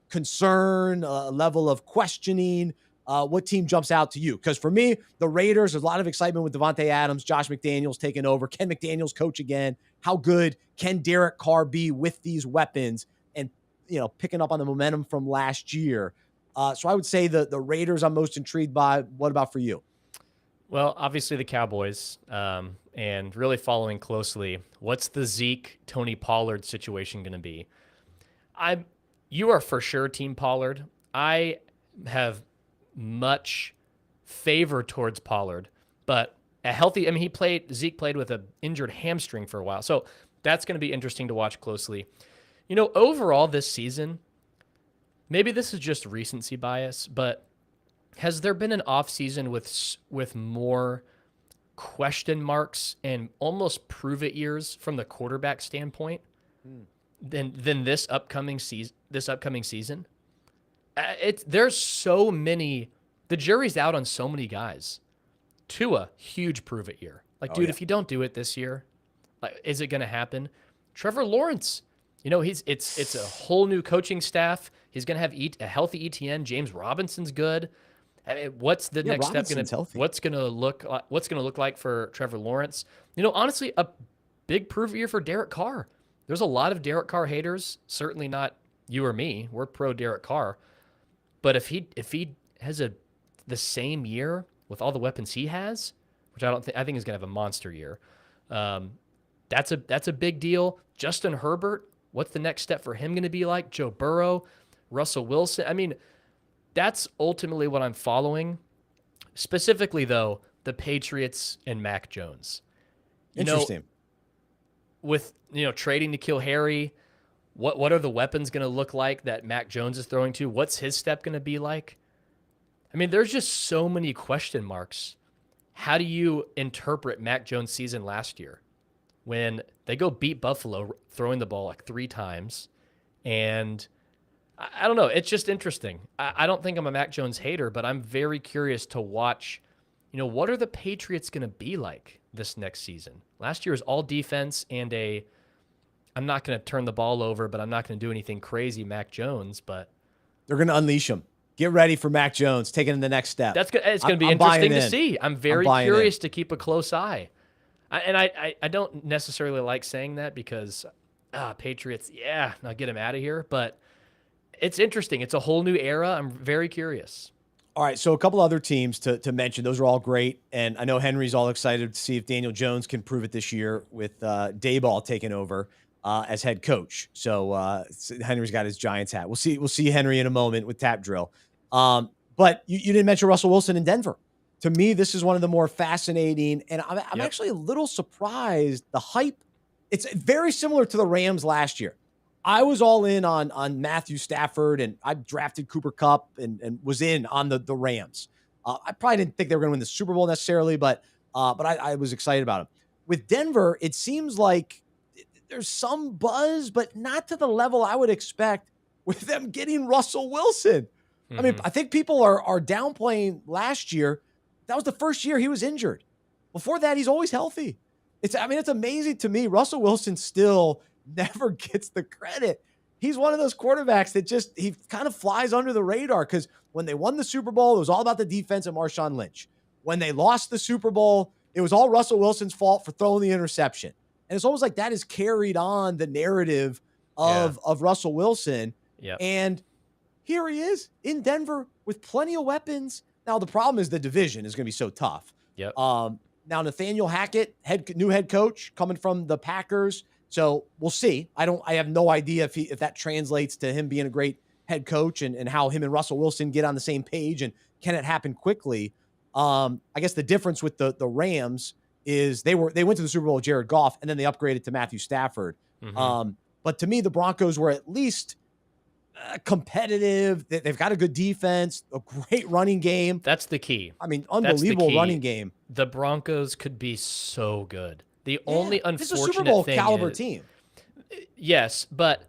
Speaker 1: concern, a level of questioning. What team jumps out to you? Because for me, the Raiders, there's a lot of excitement with Devontae Adams, Josh McDaniels taking over. Can McDaniels coach again? How good can Derek Carr be with these weapons and, picking up on the momentum from last year? So I would say the Raiders I'm most intrigued by. What about for you?
Speaker 2: Well, obviously the Cowboys, and really following closely, what's the Zeke, Tony Pollard situation going to be? You are for sure Team Pollard. I have much favor towards Pollard, but Zeke played with an injured hamstring for a while. So that's going to be interesting to watch closely. Overall this season, maybe this is just recency bias, but has there been an offseason with more question marks and almost prove it years from the quarterback standpoint than this upcoming season? There's so many. The jury's out on so many guys. Tua, huge prove it year. If you don't do it this year, is it going to happen? Trevor Lawrence, it's a whole new coaching staff. He's going to have a healthy ETN. James Robinson's good. I mean, what's the next step going to? What's going to look like for Trevor Lawrence? Honestly, a big prove it year for Derek Carr. There's a lot of Derek Carr haters. Certainly not you or me. We're pro Derek Carr. But if he has the same year with all the weapons he has, which I think he's gonna have a monster year. That's a big deal. Justin Herbert, what's the next step for him going to be like? Joe Burrow, Russell Wilson. I mean, that's ultimately what I'm following. Specifically, though, the Patriots and Mac Jones.
Speaker 1: Interesting.
Speaker 2: With trading to kill Harry, what are the weapons going to look like that Mac Jones is throwing to? What's his step going to be like? I mean, there's just so many question marks. How do you interpret Mac Jones' season last year when they go beat Buffalo throwing the ball like 3 times? And I don't know. It's just interesting. I don't think I'm a Mac Jones hater, but I'm very curious to watch, what are the Patriots going to be like this next season? Last year was all defense and I'm not going to turn the ball over, but I'm not going to do anything crazy, Mac Jones. But
Speaker 1: they're going to unleash him. Get ready for Mac Jones taking the next step.
Speaker 2: It's going to be interesting to see. I'm very curious to keep a close eye. I don't necessarily like saying that because Patriots, now get him out of here. But it's interesting. It's a whole new era. I'm very curious.
Speaker 1: All right, so a couple other teams to mention. Those are all great. And I know Henry's all excited to see if Daniel Jones can prove it this year with Daboll taking over as head coach. So Henry's got his Giants hat. We'll see Henry in a moment with Tap Drill. But you didn't mention Russell Wilson in Denver. To me, this is one of the more fascinating, and I'm actually a little surprised. The hype, it's very similar to the Rams last year. I was all in on Matthew Stafford, and I drafted Cooper Kupp and was in on the Rams. I probably didn't think they were going to win the Super Bowl necessarily, but I was excited about them. With Denver, it seems like there's some buzz, but not to the level I would expect with them getting Russell Wilson. I mean, I think people are downplaying last year. That was the first year he was injured. Before that, he's always healthy. It's amazing to me. Russell Wilson still never gets the credit. He's one of those quarterbacks that he kind of flies under the radar because when they won the Super Bowl, it was all about the defense and Marshawn Lynch. When they lost the Super Bowl, it was all Russell Wilson's fault for throwing the interception. And it's almost like that has carried on the narrative of Russell Wilson.
Speaker 2: Yep.
Speaker 1: And here he is in Denver with plenty of weapons. Now, the problem is the division is going to be so tough.
Speaker 2: Yep.
Speaker 1: Now, Nathaniel Hackett, new head coach coming from the Packers. So we'll see. I have no idea if that translates to him being a great head coach and how him and Russell Wilson get on the same page and can it happen quickly. I guess the difference with the Rams is they went to the Super Bowl with Jared Goff and then they upgraded to Matthew Stafford. But to me, the Broncos were at least competitive. They've got a good defense, a great running game.
Speaker 2: That's the key.
Speaker 1: I mean, unbelievable running game.
Speaker 2: The Broncos could be so good. The only unfortunate
Speaker 1: this is a Super Bowl
Speaker 2: thing
Speaker 1: caliber team.
Speaker 2: Yes, but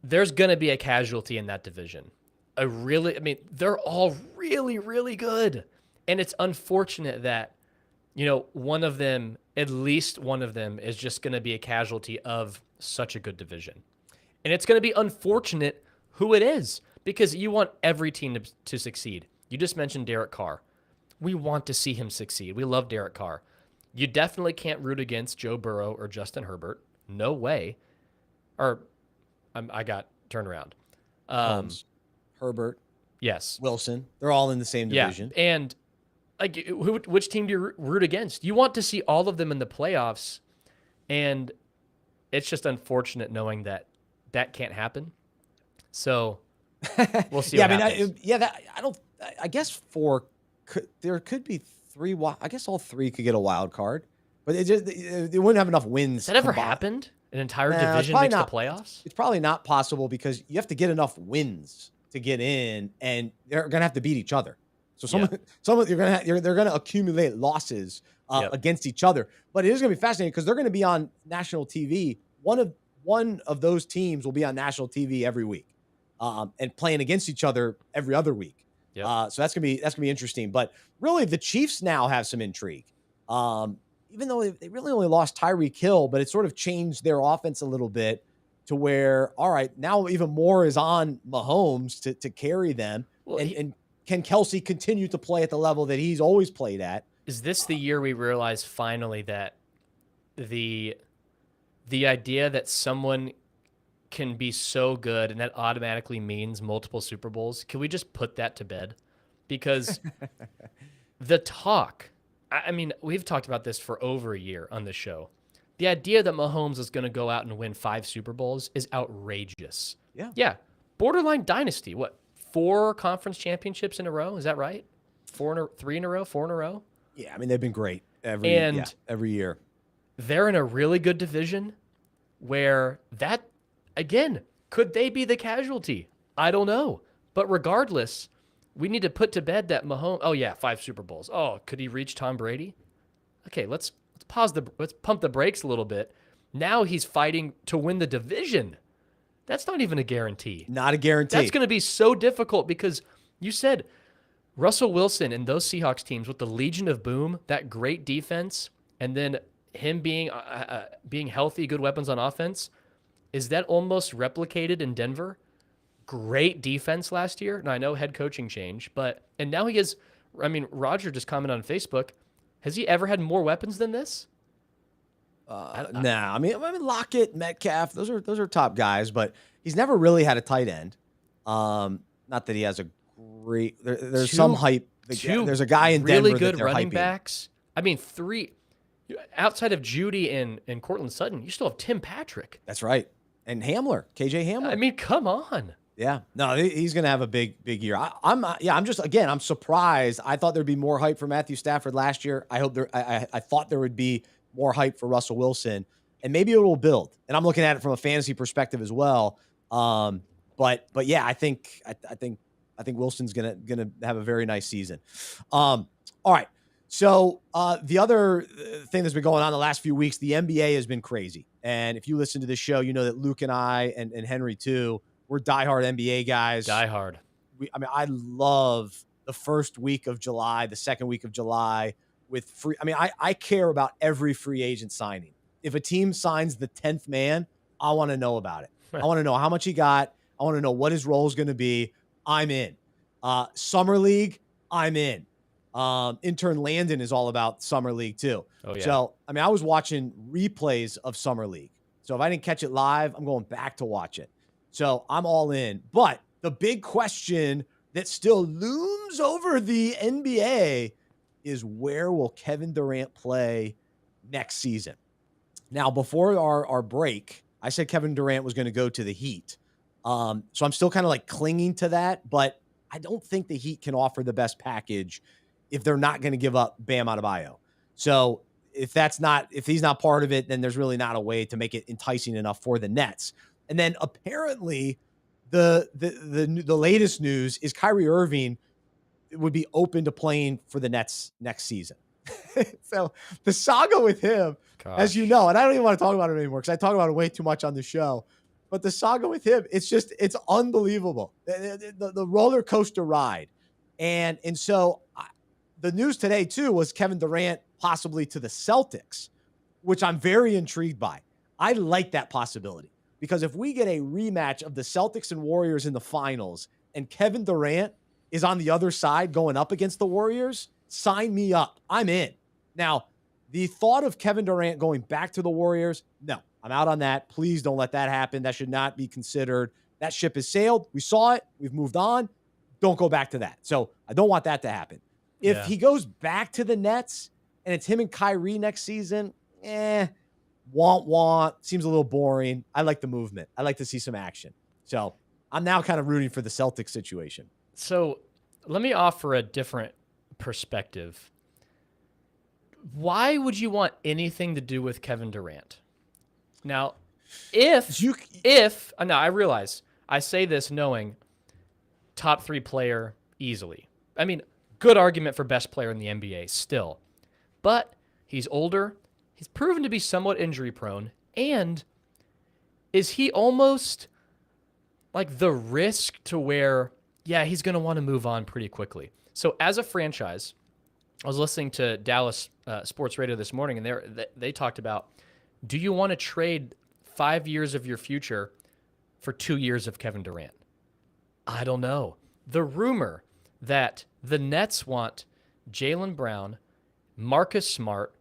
Speaker 2: there's going to be a casualty in that division. They're all really, really good. And it's unfortunate that one of them, at least one of them, is just going to be a casualty of such a good division. And it's going to be unfortunate who it is because you want every team to succeed. You just mentioned Derek Carr. We want to see him succeed. We love Derek Carr. You definitely can't root against Joe Burrow or Justin Herbert. No way. Or I got turned around.
Speaker 1: Holmes, Herbert,
Speaker 2: yes,
Speaker 1: Wilson. They're all in the same division.
Speaker 2: Yeah, and like, which team do you root against? You want to see all of them in the playoffs, and it's just unfortunate knowing that can't happen. So we'll see.
Speaker 1: Yeah,
Speaker 2: what
Speaker 1: I
Speaker 2: happens.
Speaker 1: I guess there could be 3. I guess all 3 could get a wild card, but they wouldn't have enough wins.
Speaker 2: Has that ever happened? An entire division makes the playoffs?
Speaker 1: It's probably not possible because you have to get enough wins to get in, and they're going to have to beat each other. So they're going to accumulate losses against each other. But it is going to be fascinating because they're going to be on national TV. One of those teams will be on national TV every week, and playing against each other every other week.
Speaker 2: Yep.
Speaker 1: So that's gonna be interesting. But really, the Chiefs now have some intrigue. Even though they really only lost Tyreek Hill, but it sort of changed their offense a little bit to where, all right, now even more is on Mahomes to carry them. Well, and can Kelsey continue to play at the level that he's always played at?
Speaker 2: Is this the year we realize finally that the idea that someone can be so good and that automatically means multiple Super Bowls, can we just put that to bed? Because the talk, I mean, we've talked about this for over a year on this show. The idea that Mahomes is going to go out and win 5 Super Bowls is outrageous.
Speaker 1: Yeah.
Speaker 2: Yeah. Borderline dynasty. What, 4 conference championships in a row? Is that right? 3 in a row? 4 in a row?
Speaker 1: Yeah. I mean, they've been great every year.
Speaker 2: They're in a really good division where that, again, could they be the casualty? I don't know. But regardless, we need to put to bed that Mahomes, 5 Super Bowls. Oh, could he reach Tom Brady? Okay, let's pump the brakes a little bit. Now he's fighting to win the division. That's not even a guarantee.
Speaker 1: Not a guarantee.
Speaker 2: That's going to be so difficult because you said Russell Wilson and those Seahawks teams with the Legion of Boom, that great defense, and then him being healthy, good weapons on offense. Is that almost replicated in Denver? Great defense last year. Now, I know head coaching change, and now he has, Roger just commented on Facebook. Has he ever had more weapons than this?
Speaker 1: Nah. I mean, Lockett, Metcalf, those are top guys, but he's never really had a tight end. Not that he has a great. There's some hype. There's a guy in
Speaker 2: really
Speaker 1: Denver
Speaker 2: good
Speaker 1: that
Speaker 2: running
Speaker 1: hyping.
Speaker 2: Backs. I mean, 3 outside of Judy and Cortland Sutton. You still have Tim Patrick.
Speaker 1: That's right, and Hamler, KJ Hamler.
Speaker 2: I mean, come on.
Speaker 1: Yeah, no, he's going to have a big year. I'm surprised. I thought there'd be more hype for Matthew Stafford last year. I thought there would be more hype for Russell Wilson, and maybe it will build. And I'm looking at it from a fantasy perspective as well. But yeah, I think Wilson's gonna have a very nice season. All right. So the other thing that's been going on the last few weeks, the NBA has been crazy. And if you listen to this show, you know that Luke and I and Henry too, we're diehard NBA guys.
Speaker 2: Diehard.
Speaker 1: I love the first week of July, the second week of July with free. I care about every free agent signing. If a team signs the 10th man, I want to know about it. I want to know how much he got. I want to know what his role is going to be. I'm in. Summer League, I'm in. Intern Landon is all about Summer League too.
Speaker 2: Oh, yeah.
Speaker 1: So, I was watching replays of Summer League. So if I didn't catch it live, I'm going back to watch it. So I'm all in. But the big question that still looms over the NBA is, where will Kevin Durant play next season? Now, before our break, I said Kevin Durant was going to go to the Heat. So I'm still kind of like clinging to that, but I don't think the Heat can offer the best package if they're not going to give up Bam Adebayo. So if he's not part of it, then there's really not a way to make it enticing enough for the Nets. And then apparently the latest news is Kyrie Irving would be open to playing for the Nets next season. So the saga with him, as you know, and I don't even want to talk about it anymore because I talk about it way too much on the show, but the saga with him, it's unbelievable. The roller coaster ride. And so the news today, too, was Kevin Durant possibly to the Celtics, which I'm very intrigued by. I like that possibility because if we get a rematch of the Celtics and Warriors in the finals and Kevin Durant is on the other side going up against the Warriors, sign me up. I'm in. Now, the thought of Kevin Durant going back to the Warriors, no, I'm out on that. Please don't let that happen. That should not be considered. That ship has sailed. We saw it. We've moved on. Don't go back to that. So I don't want that to happen. If he goes back to the Nets and it's him and Kyrie next season, want. Seems a little boring. I like the movement. I like to see some action. So I'm now kind of rooting for the Celtics situation.
Speaker 2: So let me offer a different perspective. Why would you want anything to do with Kevin Durant? Now, I realize I say this knowing top 3 player easily. I mean, good argument for best player in the NBA still. But he's older. He's proven to be somewhat injury prone. And is he almost like the risk to where, he's going to want to move on pretty quickly? So as a franchise, I was listening to Dallas Sports Radio this morning, and they talked about, do you want to trade 5 years of your future for 2 years of Kevin Durant? I don't know. The rumor that the Nets want Jaylen Brown, Marcus Smart,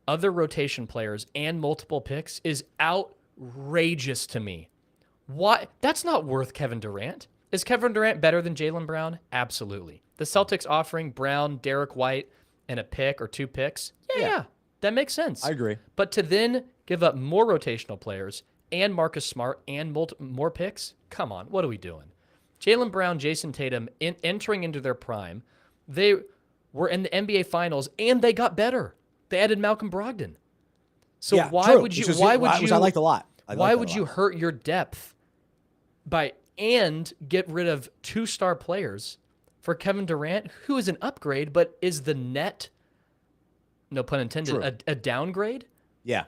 Speaker 2: other rotation players, and multiple picks is outrageous to me. Why? That's not worth Kevin Durant. Is Kevin Durant better than Jaylen Brown? Absolutely. The Celtics offering Brown, Derek White, and a pick or 2 picks? Yeah, that makes sense.
Speaker 1: I agree.
Speaker 2: But to then give up more rotational players and Marcus Smart and more picks? Come on, what are we doing? Jaylen Brown, Jason Tatum, entering into their prime, they were in the NBA Finals, and they got better. They added Malcolm Brogdon. So why would you? Which
Speaker 1: I liked a lot.
Speaker 2: Why would you hurt your depth and get rid of 2-star players for Kevin Durant, who is an upgrade, but is the net, no pun intended, a downgrade?
Speaker 1: Yeah.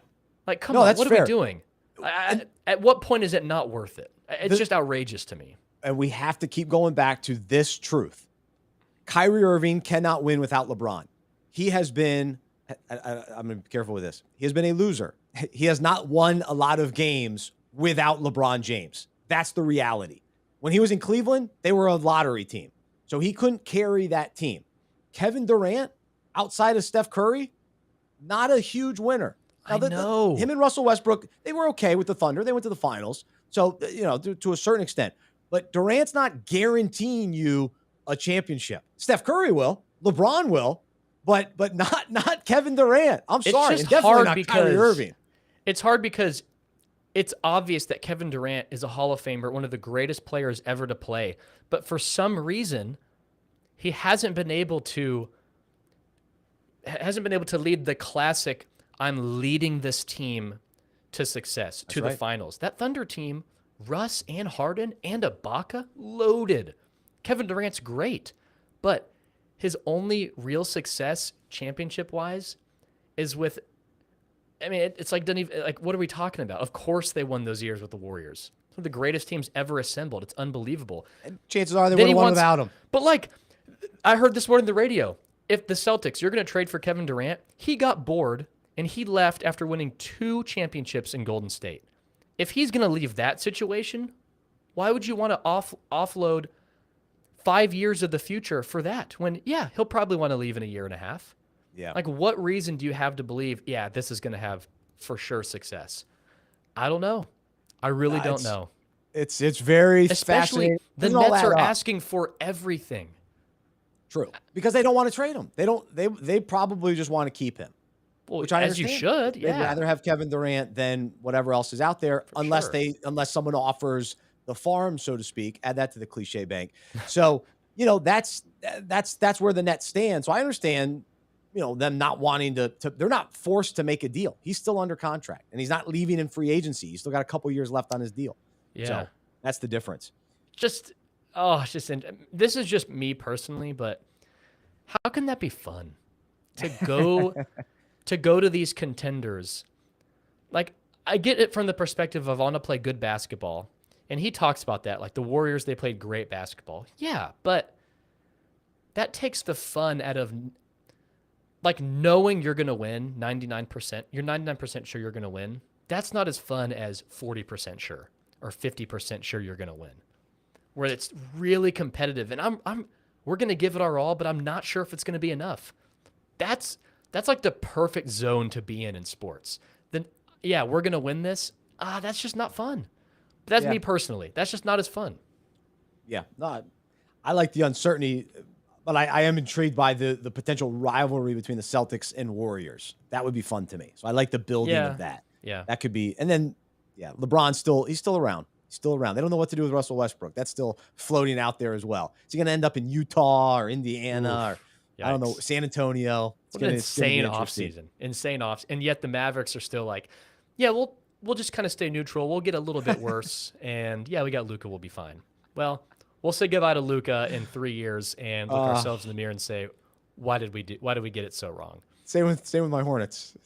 Speaker 2: Like, come on, what are we doing? At what point is it not worth it? It's just outrageous to me.
Speaker 1: And we have to keep going back to this truth. Kyrie Irving cannot win without LeBron. He has been, I'm going to be careful with this. He has been a loser. He has not won a lot of games without LeBron James. That's the reality. When he was in Cleveland, they were a lottery team. So he couldn't carry that team. Kevin Durant, outside of Steph Curry, not a huge winner. Now,
Speaker 2: I know.
Speaker 1: Him and Russell Westbrook, they were okay with the Thunder. They went to the finals. So, to a certain extent. But Durant's not guaranteeing you a championship. Steph Curry will. LeBron will. But not Kevin Durant. I'm sorry.
Speaker 2: It's
Speaker 1: and
Speaker 2: just
Speaker 1: definitely
Speaker 2: hard
Speaker 1: not Kyrie Irving.
Speaker 2: It's hard because it's obvious that Kevin Durant is a Hall of Famer, one of the greatest players ever to play. But for some reason, he hasn't been able to lead the classic, I'm leading this team to success, to the finals. That Thunder team, Russ and Harden and Ibaka, loaded. Kevin Durant's great, but his only real success championship-wise is with, it's like, what are we talking about? Of course they won those years with the Warriors. One of the greatest teams ever assembled. It's unbelievable.
Speaker 1: And chances are they would have won without him.
Speaker 2: But I heard this morning on the radio. If the Celtics, you're going to trade for Kevin Durant, he got bored and he left after winning 2 championships in Golden State. If he's going to leave that situation, why would you want to offload 5 years of the future for that? When, he'll probably want to leave in a year and a half.
Speaker 1: Yeah.
Speaker 2: Like, what reason do you have to believe, this is going to have for sure success? I don't know. I really don't know.
Speaker 1: It's very
Speaker 2: Especially
Speaker 1: fascinating.
Speaker 2: The Nets are asking for everything.
Speaker 1: True. Because they don't want to trade him. They probably just want to keep him.
Speaker 2: Well,
Speaker 1: which I
Speaker 2: as you should,
Speaker 1: They'd rather have Kevin Durant than whatever else is out there, unless someone offers the farm, so to speak. Add that to the cliche bank. So, that's where the Nets stand. So I understand, them not wanting to they're not forced to make a deal. He's still under contract and he's not leaving in free agency. He's still got a couple years left on his deal.
Speaker 2: Yeah.
Speaker 1: So that's the difference.
Speaker 2: This is just me personally, but how can that be fun to go to these contenders? Like, I get it from the perspective of I want to play good basketball. And he talks about that. Like the Warriors, they played great basketball. Yeah, but that takes the fun out of like knowing you're going to win 99%. You're 99% sure you're going to win. That's not as fun as 40% sure or 50% sure you're going to win, where it's really competitive. And we're going to give it our all, but I'm not sure if it's going to be enough. That's like the perfect zone to be in sports. Then, yeah, we're going to win this. That's just not fun. But that's me personally. That's just not as fun.
Speaker 1: Yeah, no, I like the uncertainty, but I am intrigued by the potential rivalry between the Celtics and Warriors. That would be fun to me. So I like the building of that.
Speaker 2: Yeah.
Speaker 1: That could be. And then, LeBron's he's still around. He's still around. They don't know what to do with Russell Westbrook. That's still floating out there as well. Is he going to end up in Utah or Indiana or I don't know, San Antonio?
Speaker 2: It's an insane offseason. Insane off. And yet the Mavericks are still like, yeah, we'll just kind of stay neutral. We'll get a little bit worse. And yeah, we got Luka. We'll be fine. Well, we'll say goodbye to Luka in 3 years and look ourselves in the mirror and say, why did we get it so wrong?
Speaker 1: Same with my Hornets.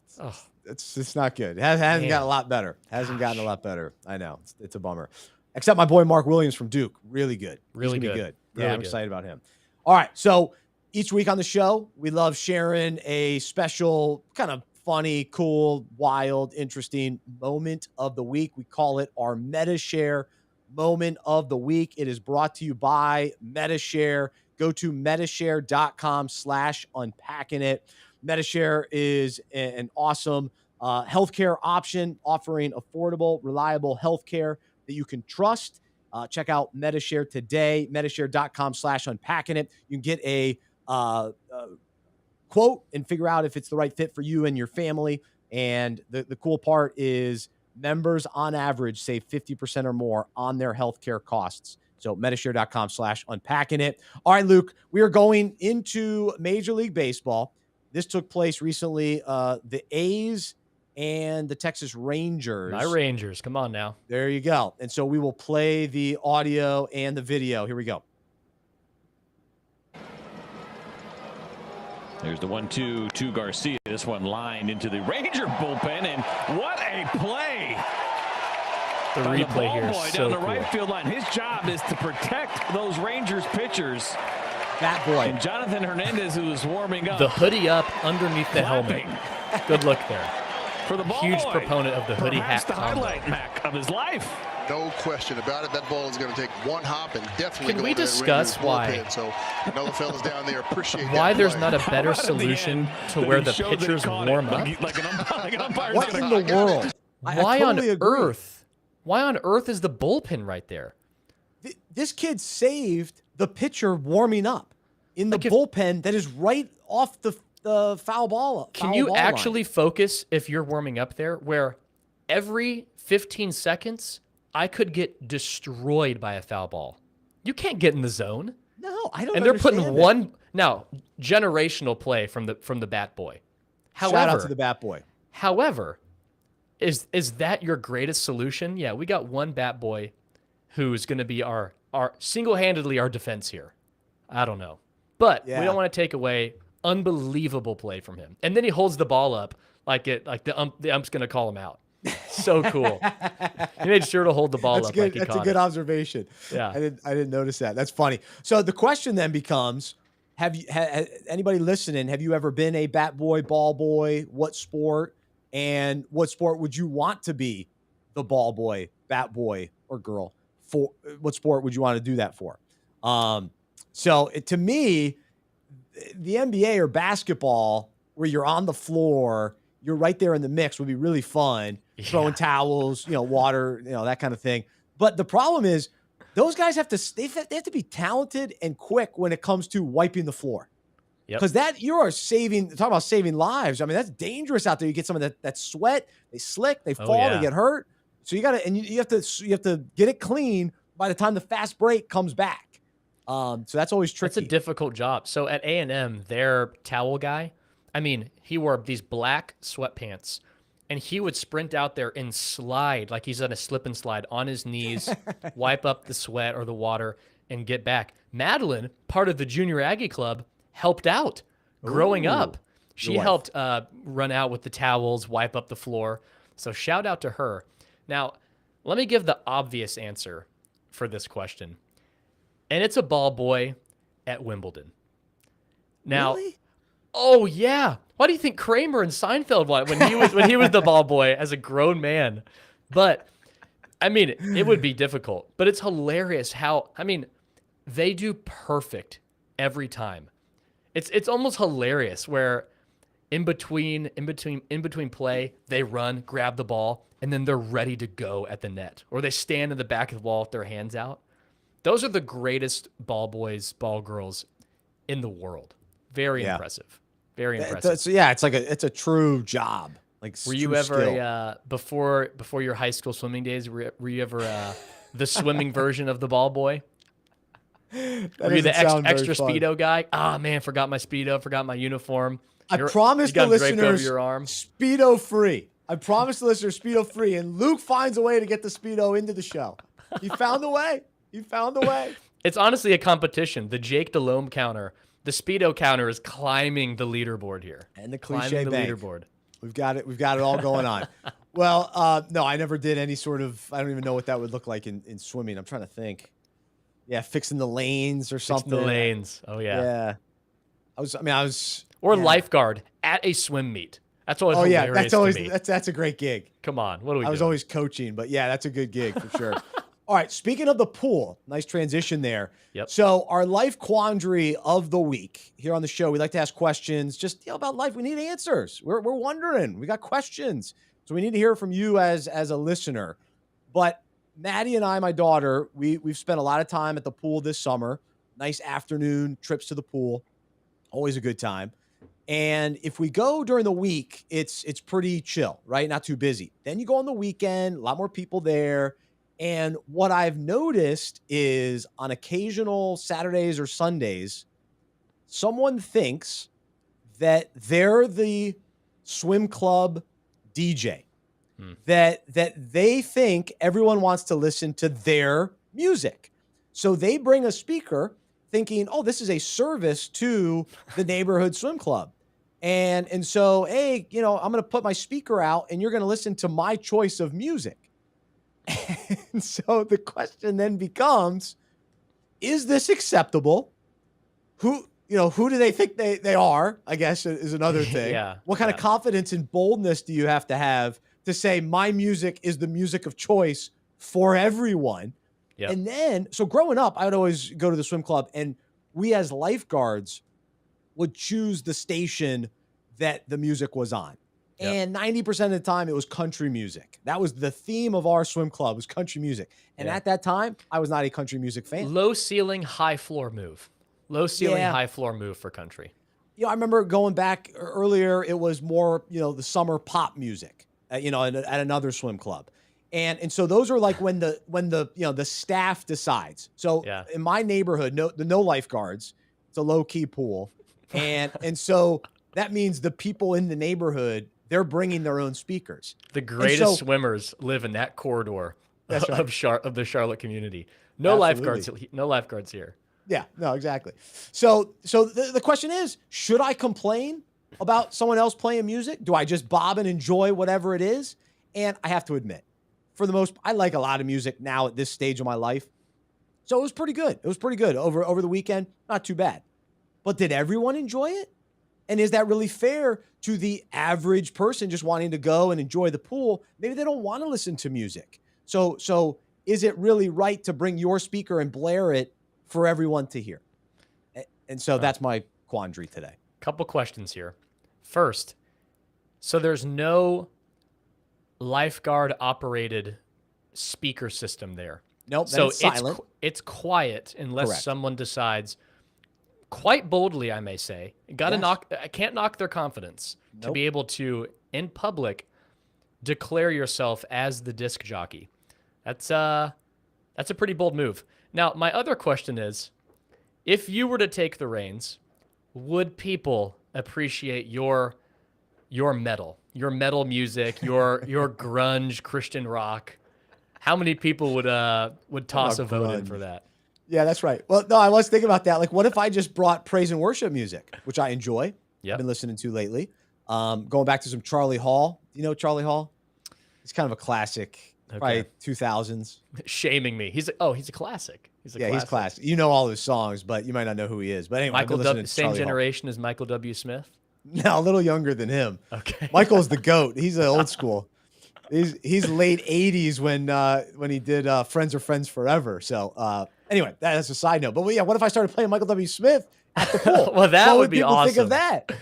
Speaker 1: It's just not good. It hasn't gotten a lot better. Hasn't gotten a lot better. I know. It's a bummer. Except my boy Mark Williams from Duke. Really good.
Speaker 2: Really
Speaker 1: good.
Speaker 2: Really
Speaker 1: yeah, I'm excited about him. All right. So each week on the show, we love sharing a special kind of funny, cool, wild, interesting moment of the week. We call it our Medi-Share moment of the week. It is brought to you by Medi-Share. Go to Medi-Share.com/unpacking it. Medi-Share is an awesome healthcare option offering affordable, reliable healthcare that you can trust. Check out Medi-Share today, Medi-Share.com/unpacking it. You can get a quote and figure out if it's the right fit for you and your family. And the cool part is members on average save 50% or more on their healthcare costs. So Medi-Share.com/unpacking it. All right, Luke, we are going into Major League Baseball. This took place recently. The A's and the Texas Rangers.
Speaker 2: My Rangers. Come on now.
Speaker 1: There you go. And so we will play the audio and the video. Here we go.
Speaker 3: There's the 1-2 to Garcia. This one lined into the Ranger bullpen, and what a play!
Speaker 2: The replay here is so
Speaker 3: down the
Speaker 2: cool.
Speaker 3: right field line. His job is to protect those Rangers pitchers.
Speaker 1: That boy.
Speaker 3: And Jonathan Hernandez, who was warming up.
Speaker 2: The hoodie up underneath the helmet. Good look there.
Speaker 3: For the ball
Speaker 2: Huge
Speaker 3: boy.
Speaker 2: proponent of the hoodie
Speaker 3: Perhaps
Speaker 2: hat
Speaker 3: the
Speaker 2: combo.
Speaker 3: highlight, Mac, of his life.
Speaker 4: No question about it. That ball is going to take one hop and definitely
Speaker 2: Can
Speaker 4: go
Speaker 2: we
Speaker 4: into that
Speaker 2: discuss
Speaker 4: Rangers
Speaker 2: why?
Speaker 4: bullpen. So I know the fellas down there appreciate
Speaker 2: Why
Speaker 4: that
Speaker 2: there's
Speaker 4: play.
Speaker 2: not a better
Speaker 3: How about at the
Speaker 2: solution
Speaker 3: end
Speaker 2: to
Speaker 3: that
Speaker 2: where
Speaker 3: he
Speaker 2: the
Speaker 3: showed that he
Speaker 2: pitchers
Speaker 3: caught
Speaker 2: warm
Speaker 3: it?
Speaker 2: up?
Speaker 3: Like an umpire's
Speaker 1: What
Speaker 3: gonna-
Speaker 1: in the world?
Speaker 2: Why
Speaker 1: totally
Speaker 2: on
Speaker 1: agree.
Speaker 2: earth? Why on earth is the bullpen right there?
Speaker 1: This kid saved the pitcher warming up in the
Speaker 2: Like
Speaker 1: bullpen that is right off the foul ball.
Speaker 2: Can you actually focus if you're warming up there where every 15 seconds I could get destroyed by a foul ball? You can't get in the zone.
Speaker 1: No, I don't.
Speaker 2: And they're putting
Speaker 1: understand it.
Speaker 2: one now generational play from the bat boy.
Speaker 1: Shout out to the bat boy.
Speaker 2: However, is that your greatest solution? Yeah, we got one bat boy who's going to be our single-handedly our defense here. I don't know. But we don't want to take away unbelievable play from him. And then he holds the ball up like the ump's going to call him out. So cool. He made sure to hold the ball up like he
Speaker 1: That's
Speaker 2: caught
Speaker 1: a good
Speaker 2: it.
Speaker 1: observation.
Speaker 2: Yeah.
Speaker 1: I didn't notice that. That's funny. So the question then becomes, anybody listening, have you ever been a bat boy, ball boy? What sport? And what sport would you want to be the ball boy, bat boy, or girl for? What sport would you want to do that for? To me, the NBA or basketball, where you're on the floor, you're right there in the mix, would be really fun. Throwing towels, water, that kind of thing. But the problem is, those guys have to be talented and quick when it comes to wiping the floor. Because you are talk about saving lives. I mean, that's dangerous out there. You get some of that sweat, they slick, they fall, they get hurt. So you have to get it clean by the time the fast break comes back. So that's always tricky.
Speaker 2: It's a difficult job. So at A&M, their towel guy, I mean, he wore these black sweatpants, and he would sprint out there and slide like he's on a slip and slide on his knees, wipe up the sweat or the water, and get back. Madeline, part of the Junior Aggie Club, helped out growing up. She helped run out with the towels, wipe up the floor. So shout out to her. Now, let me give the obvious answer for this question. And it's a ball boy at Wimbledon. Now,
Speaker 1: Really?
Speaker 2: oh yeah. Why do you think Kramer and Seinfeld won when he was the ball boy as a grown man? But I mean, it would be difficult, but it's hilarious how they do perfect every time. It's almost hilarious where in between play, they run, grab the ball, and then they're ready to go at the net. Or they stand in the back of the wall with their hands out. Those are the greatest ball boys, ball girls in the world. Very impressive. Very impressive.
Speaker 1: It's a true job. Like,
Speaker 2: were you ever before your high school swimming days? Were you ever the swimming version of the ball boy? Were you the extra Speedo guy? Ah, man, forgot my Speedo, forgot my uniform.
Speaker 1: I promised the listeners
Speaker 2: your arm.
Speaker 1: Speedo free. I promised the listeners Speedo free, and Luke finds a way to get the Speedo into the show. He found a way. He found a way.
Speaker 2: It's honestly a competition. The Jake Delhomme counter, the Speedo counter is climbing the leaderboard here.
Speaker 1: And the cliche bank.
Speaker 2: Leaderboard.
Speaker 1: We've got it. We've got it all going on. Well, no, I never did any sort of, I don't even know what that would look like in swimming. I'm trying to think. Yeah, fixing the lanes or something.
Speaker 2: Fixing the lanes. Oh, yeah.
Speaker 1: Yeah. I was.
Speaker 2: Or
Speaker 1: yeah.
Speaker 2: lifeguard at a swim meet. That's always
Speaker 1: hilarious to me.
Speaker 2: That's
Speaker 1: That's a great gig.
Speaker 2: Come on. What do we do?
Speaker 1: I was always coaching, but yeah, that's a good gig for sure. All right, speaking of the pool, nice transition there.
Speaker 2: Yep.
Speaker 1: So our life quandary of the week here on the show, we like to ask questions just about life. We need answers. We're wondering. We got questions. So we need to hear from you as a listener. But Maddie and I, my daughter, we've spent a lot of time at the pool this summer. Nice afternoon trips to the pool. Always a good time. And if we go during the week, it's pretty chill, right? Not too busy. Then you go on the weekend, a lot more people there. And what I've noticed is on occasional Saturdays or Sundays, someone thinks that they're the swim club DJ, that they think everyone wants to listen to their music. So they bring a speaker thinking, oh, this is a service to the neighborhood swim club. And so, hey, I'm going to put my speaker out and you're going to listen to my choice of music. And so the question then becomes, is this acceptable? Who do they think they are, I guess, is another thing.
Speaker 2: Yeah.
Speaker 1: What kind of confidence and boldness do you have to say my music is the music of choice for everyone? Yep. And then, so growing up, I would always go to the swim club and we as lifeguards would choose the station that the music was on. Yep. And 90% of the time it was country music. That was the theme of our swim club, was country music. And at that time, I was not a country music fan.
Speaker 2: Low ceiling, high floor move. Low ceiling, high floor move for country.
Speaker 1: I remember going back earlier, it was more, the summer pop music, at another swim club. And so those are like when the staff decides. So in my neighborhood, no lifeguards. It's a low key pool. And so that means the people in the neighborhood, they're bringing their own speakers.
Speaker 2: The greatest swimmers live in that corridor of the Charlotte community. No lifeguards here.
Speaker 1: Yeah, no, exactly. So the question is, should I complain about someone else playing music? Do I just bob and enjoy whatever it is? And I have to admit, for the most, I like a lot of music now at this stage of my life. So it was pretty good. It was pretty good over the weekend. Not too bad. But did everyone enjoy it? And is that really fair to the average person just wanting to go and enjoy the pool? Maybe they don't want to listen to music. So is it really right to bring your speaker and blare it for everyone to hear? And so that's my quandary today.
Speaker 2: Couple questions here. First, so there's no lifeguard operated speaker system there.
Speaker 1: Nope.
Speaker 2: So
Speaker 1: it's silent.
Speaker 2: It's quiet unless someone decides, quite boldly, I may say, I can't knock their confidence to be able to, in public, declare yourself as the disc jockey. That's a pretty bold move. Now, my other question is, if you were to take the reins, would people appreciate your metal music, your grunge Christian rock? How many people would toss a vote in for that?
Speaker 1: Yeah, that's right. Well, no, I was thinking about that. Like, what if I just brought praise and worship music, which I enjoy? I've been listening to lately. Going back to some Charlie Hall. Do you know Charlie Hall? He's kind of a classic Probably 2000s.
Speaker 2: Shaming me. He's a classic. He's
Speaker 1: classic. You know all his songs, but you might not know who he is. But anyway,
Speaker 2: Michael W. Same generation as Michael W. Smith.
Speaker 1: No, a little younger than him.
Speaker 2: Okay.
Speaker 1: Michael's the GOAT. He's an old school. He's late 80s when he did Friends Are Friends Forever. So anyway, that's a side note. But yeah, what if I started playing Michael W. Smith at the pool?
Speaker 2: Well, that would be
Speaker 1: people
Speaker 2: awesome.
Speaker 1: Think of that?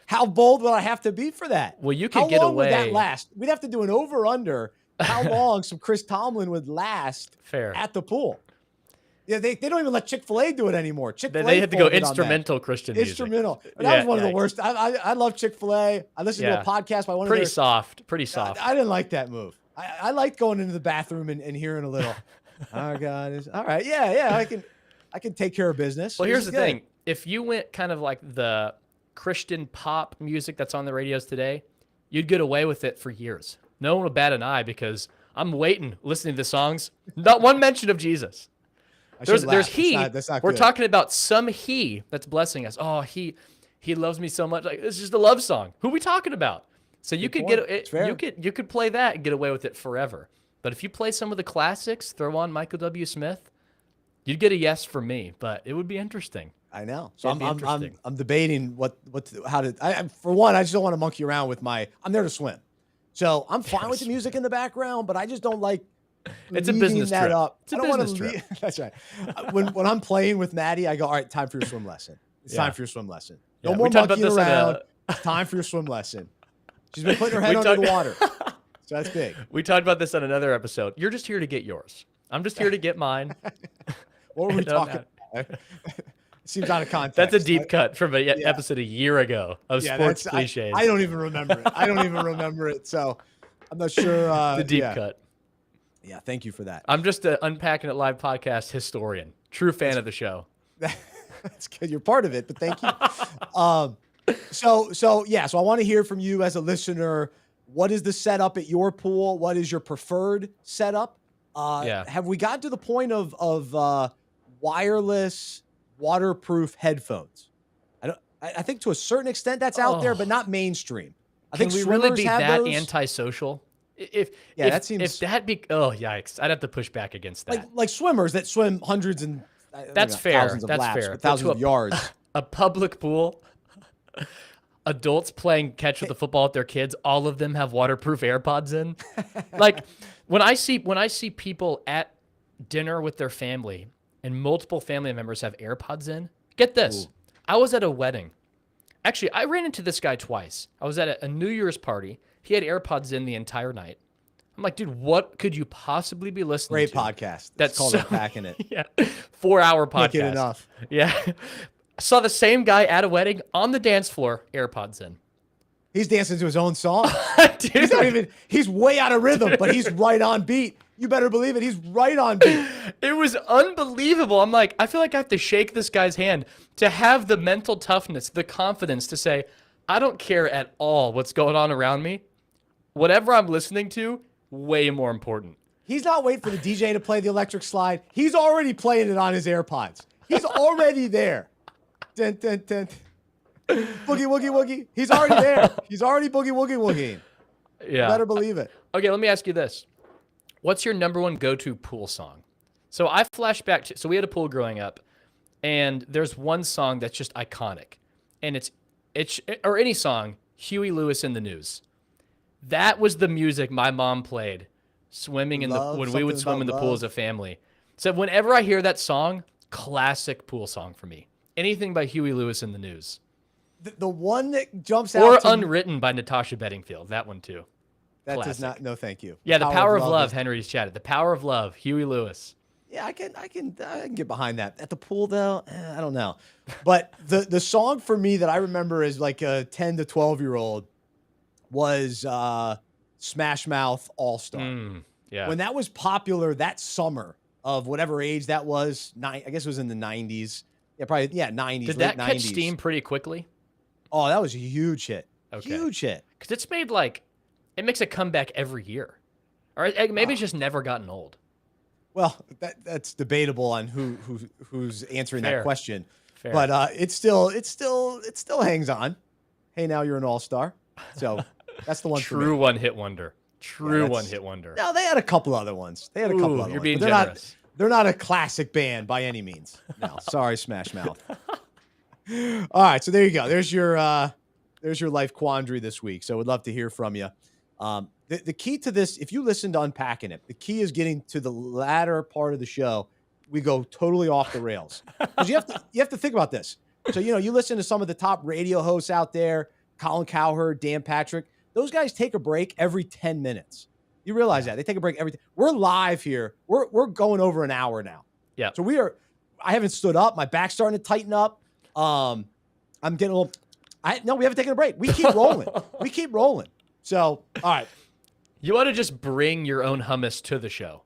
Speaker 1: How bold would I have to be for that?
Speaker 2: Well, you could get away.
Speaker 1: How long would that last? We'd have to do an over-under. How long some Chris Tomlin would last at the pool. Yeah, they don't even let Chick-fil-A do it anymore. Chick-fil-A
Speaker 2: they have to go instrumental Christian music.
Speaker 1: Instrumental. That was one of the worst. I love Chick-fil-A. I listened to a podcast by one of their...
Speaker 2: Pretty soft.
Speaker 1: I didn't like that move. I liked going into the bathroom and hearing a little, oh, God. All right. Yeah. I can take care of business.
Speaker 2: Well, here's the thing. If you went kind of like the Christian pop music that's on the radios today, you'd get away with it for years. No one would bat an eye because I'm listening to the songs. Not one mention of Jesus. There's he.
Speaker 1: That's not
Speaker 2: We're
Speaker 1: good.
Speaker 2: talking about some he that's blessing us. Oh, he loves me so much. Like, it's just a love song. Who are we talking about? So you could you could play that and get away with it forever. But if you play some of the classics, throw on Michael W. Smith, you'd get a yes from me. But it would be interesting.
Speaker 1: I know. So I'm debating for one, I just don't want to monkey around with I'm there to swim. So I'm fine with the music in the background, but I just don't like
Speaker 2: it's a business
Speaker 1: that
Speaker 2: trip.
Speaker 1: up.
Speaker 2: It's a business trip.
Speaker 1: That's right. When I'm playing with Maddie, I go, all right, time for your swim lesson. It's time for your swim lesson. No more monkeying around. It's time for your swim lesson. She's been putting her head under the water. So that's big.
Speaker 2: We talked about this on another episode. You're just here to get yours. I'm just here to get mine.
Speaker 1: What were we talking about? Seems out of context.
Speaker 2: That's a deep cut from an episode a year ago of sports cliches.
Speaker 1: I don't even remember it. So I'm not sure.
Speaker 2: The deep cut.
Speaker 1: Yeah, thank you for that.
Speaker 2: I'm just an Unpacking It Live podcast historian. True fan of the show.
Speaker 1: That's good. You're part of it, but thank you. So I want to hear from you as a listener. What is the setup at your pool? What is your preferred setup? Have we gotten to the point of wireless waterproof headphones? I think to a certain extent that's out there, but not mainstream. I think
Speaker 2: we really be that antisocial? If that be yikes, I'd have to push back against that.
Speaker 1: Like swimmers that swim hundreds and
Speaker 2: thousands of laps,
Speaker 1: thousands of yards.
Speaker 2: A public pool, adults playing catch with the football with their kids, all of them have waterproof AirPods in. Like when I see people at dinner with their family and multiple family members have AirPods in, get this. Ooh. I was at a wedding. Actually, I ran into this guy twice. I was at a New Year's party. He had AirPods in the entire night. I'm like, dude, what could you possibly be listening to?
Speaker 1: Great podcast. That's called Unpacking It.
Speaker 2: Yeah, 4-hour podcast.
Speaker 1: Can't get enough.
Speaker 2: Yeah. I saw the same guy at a wedding on the dance floor, AirPods in.
Speaker 1: He's dancing to his own song.
Speaker 2: Dude.
Speaker 1: He's way out of rhythm, but he's right on beat. You better believe it. He's right on beat.
Speaker 2: It was unbelievable. I'm like, I feel like I have to shake this guy's hand to have the mental toughness, the confidence to say, I don't care at all what's going on around me. Whatever I'm listening to, way more important.
Speaker 1: He's not waiting for the DJ to play the electric slide. He's already playing it on his AirPods. He's already there. Dun, dun, dun. Boogie, woogie, woogie. He's already there. He's already boogie, woogie, woogieing. Yeah. You better believe it.
Speaker 2: Okay, let me ask you this. What's your number one go-to pool song? So I flash back to, so we had a pool growing up, and there's one song that's just iconic. And it's or any song, Huey Lewis in the News. That was the music my mom played swimming when we would swim in the pool as a family. So whenever I hear that song, classic pool song for me. Anything by Huey Lewis in the News.
Speaker 1: The one that jumps out
Speaker 2: or Unwritten by Natasha Bedingfield. That one too.
Speaker 1: That
Speaker 2: classic.
Speaker 1: Does not. No, thank you.
Speaker 2: Yeah, The Power of Love. Henry's chatted. The Power of Love. Huey Lewis.
Speaker 1: Yeah, I can get behind that. At the pool though, I don't know. But the song for me that I remember as like a 10 to 12-year-old was Smash Mouth All Star.
Speaker 2: Yeah.
Speaker 1: When that was popular that summer of whatever age that was, I guess it was in the 90s. Yeah, probably 90s.
Speaker 2: Did that catch steam pretty quickly?
Speaker 1: Oh, that was a huge hit.
Speaker 2: Okay.
Speaker 1: Huge hit.
Speaker 2: Because it's made it makes a comeback every year. Or maybe it's just never gotten old.
Speaker 1: Well, that's debatable on who's answering that question.
Speaker 2: Fair.
Speaker 1: But it still hangs on. Hey, now you're an all-star. So that's the one.
Speaker 2: True one-hit wonder. True one-hit wonder.
Speaker 1: No, they had a couple other ones.
Speaker 2: You're being
Speaker 1: They're
Speaker 2: generous.
Speaker 1: They're not a classic band by any means. No, sorry, Smash Mouth. All right, so there you go. There's your life quandary this week. So we'd love to hear from you. The key to this, if you listen to Unpacking It, the key is getting to the latter part of the show. We go totally off the rails because you have to think about this. So you listen to some of the top radio hosts out there, Colin Cowherd, Dan Patrick. Those guys take a break every 10 minutes. You realize that they take a break every. We're live here. We're going over an hour now.
Speaker 2: Yeah.
Speaker 1: So I haven't stood up. My back's starting to tighten up. I'm getting a little. No, we haven't taken a break. We keep rolling. We keep rolling. So, all right.
Speaker 2: You ought to just bring your own hummus to the show.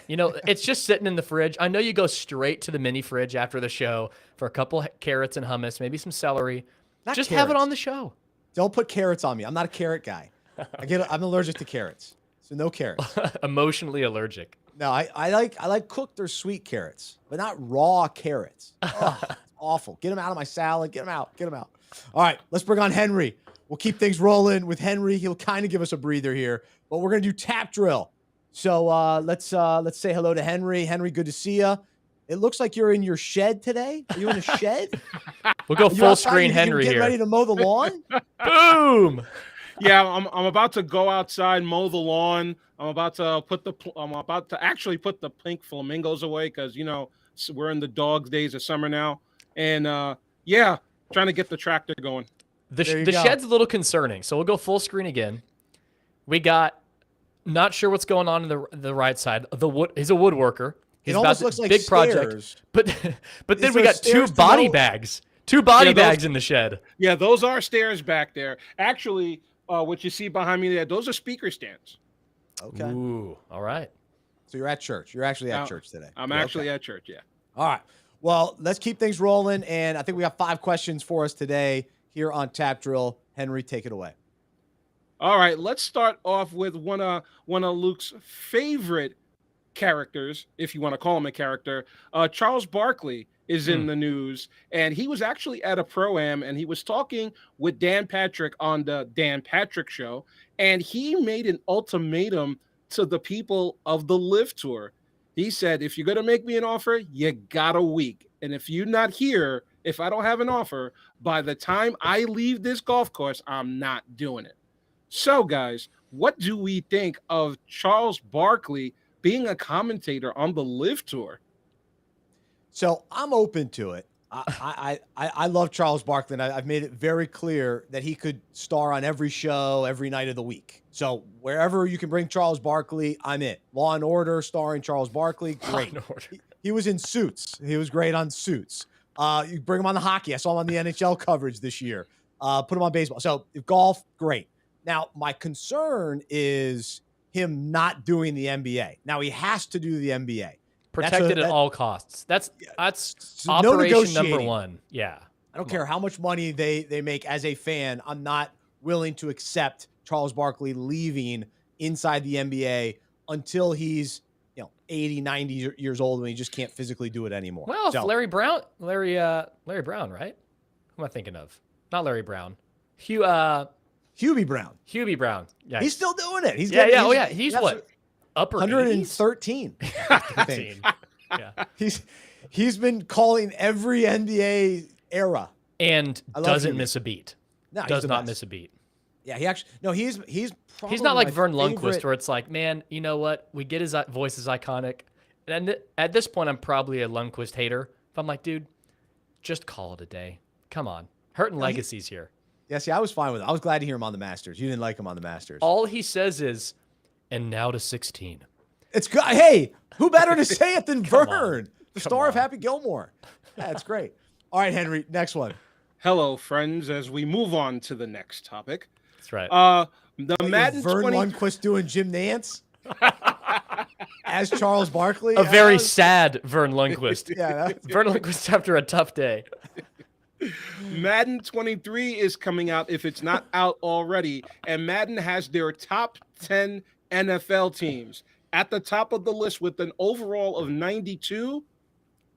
Speaker 2: It's just sitting in the fridge. I know you go straight to the mini fridge after the show for a couple carrots and hummus, maybe some celery.
Speaker 1: Not
Speaker 2: just
Speaker 1: carrots.
Speaker 2: have it on the show.
Speaker 1: Don't put carrots on me. I'm not a carrot guy. I'm allergic to carrots. So no carrots.
Speaker 2: Emotionally allergic.
Speaker 1: No, I like cooked or sweet carrots, but not raw carrots. Oh, it's awful. Get them out of my salad. Get them out. Get them out. All right, let's bring on Henry. We'll keep things rolling with Henry. He'll kind of give us a breather here, but we're gonna do tap drill. So let's say hello to Henry. Henry, good to see you. It looks like you're in your shed today. Are you in a shed?
Speaker 2: We'll go full screen Henry
Speaker 1: here. Get ready to mow the lawn.
Speaker 2: Boom.
Speaker 5: Yeah, I'm about to go outside, mow the lawn. I'm about to actually put the pink flamingos away because we're in the dog days of summer now, and trying to get the tractor going.
Speaker 2: The shed's a little concerning, so we'll go full screen again. We got not sure what's going on in the right side. He's a woodworker. He's about
Speaker 1: looks like
Speaker 2: big
Speaker 1: stairs.
Speaker 2: project, but then we got two body bags in the shed.
Speaker 5: Yeah, those are stairs back there. Actually, what you see behind me there, those are speaker stands.
Speaker 1: Okay.
Speaker 2: Ooh, all right.
Speaker 1: So you're at church. You're actually at church today.
Speaker 5: I'm actually at church, yeah.
Speaker 1: All right. Well, let's keep things rolling, and I think we got 5 questions for us today here on Tap Drill. Henry, take it away.
Speaker 5: All right, let's start off with one of Luke's favorite characters, if you want to call him a character. Charles Barkley is in the news, and he was actually at a Pro-Am, and he was talking with Dan Patrick on the Dan Patrick Show, and he made an ultimatum to the people of the Live Tour. He said, if you're going to make me an offer, you got a week. And if you're not here, if I don't have an offer, by the time I leave this golf course, I'm not doing it. So, guys, what do we think of Charles Barkley being a commentator on the Live Tour?
Speaker 1: So I'm open to it. I love Charles Barkley, and I've made it very clear that he could star on every show every night of the week. So wherever you can bring Charles Barkley, I'm in. Law and Order starring Charles Barkley, great. He was in Suits. He was great on Suits. You bring him on the hockey. I saw him on the NHL coverage this year. Put him on baseball. So if golf, great. Now, my concern is him not doing the NBA. Now, he has to do the NBA.
Speaker 2: Protected at all costs. That's
Speaker 1: no
Speaker 2: operation number one. Yeah.
Speaker 1: I don't care how much money they make as a fan. I'm not willing to accept Charles Barkley leaving inside the NBA until he's 80, 90 years old and he just can't physically do it anymore.
Speaker 2: Well, Larry Brown, right? Who am I thinking of? Not Larry Brown.
Speaker 1: Hubie Brown.
Speaker 2: Hubie Brown. Yeah.
Speaker 1: He's still doing it.
Speaker 2: He's what? Upper
Speaker 1: 113.
Speaker 2: 13. Yeah.
Speaker 1: He's been calling every NBA era
Speaker 2: and doesn't miss a beat.
Speaker 1: No,
Speaker 2: does not miss a beat.
Speaker 1: Yeah, he's probably
Speaker 2: not like Vern Lundquist
Speaker 1: favorite.
Speaker 2: where it's like, man, you know what? We get his voice is iconic. And at this point, I'm probably a Lundquist hater. But I'm like, dude, just call it a day. Come on. Hurting legacies here.
Speaker 1: Yeah, see, I was fine with it. I was glad to hear him on the Masters. You didn't like him on the Masters.
Speaker 2: All he says is, and now to 16.
Speaker 1: It's good. Hey, who better to say it than Vern, the star of Happy Gilmore? That's great. All right, Henry, next one.
Speaker 5: Hello, friends, as we move on to the next topic.
Speaker 2: That's right.
Speaker 5: The Madden
Speaker 1: Vern Lundquist doing Jim Nance as Charles Barkley.
Speaker 2: A very sad Vern Lundquist.
Speaker 1: Yeah,
Speaker 2: Vern Lundquist after a tough day.
Speaker 5: Madden 23 is coming out if it's not out already, and Madden has their top 10 NFL teams. At the top of the list with an overall of 92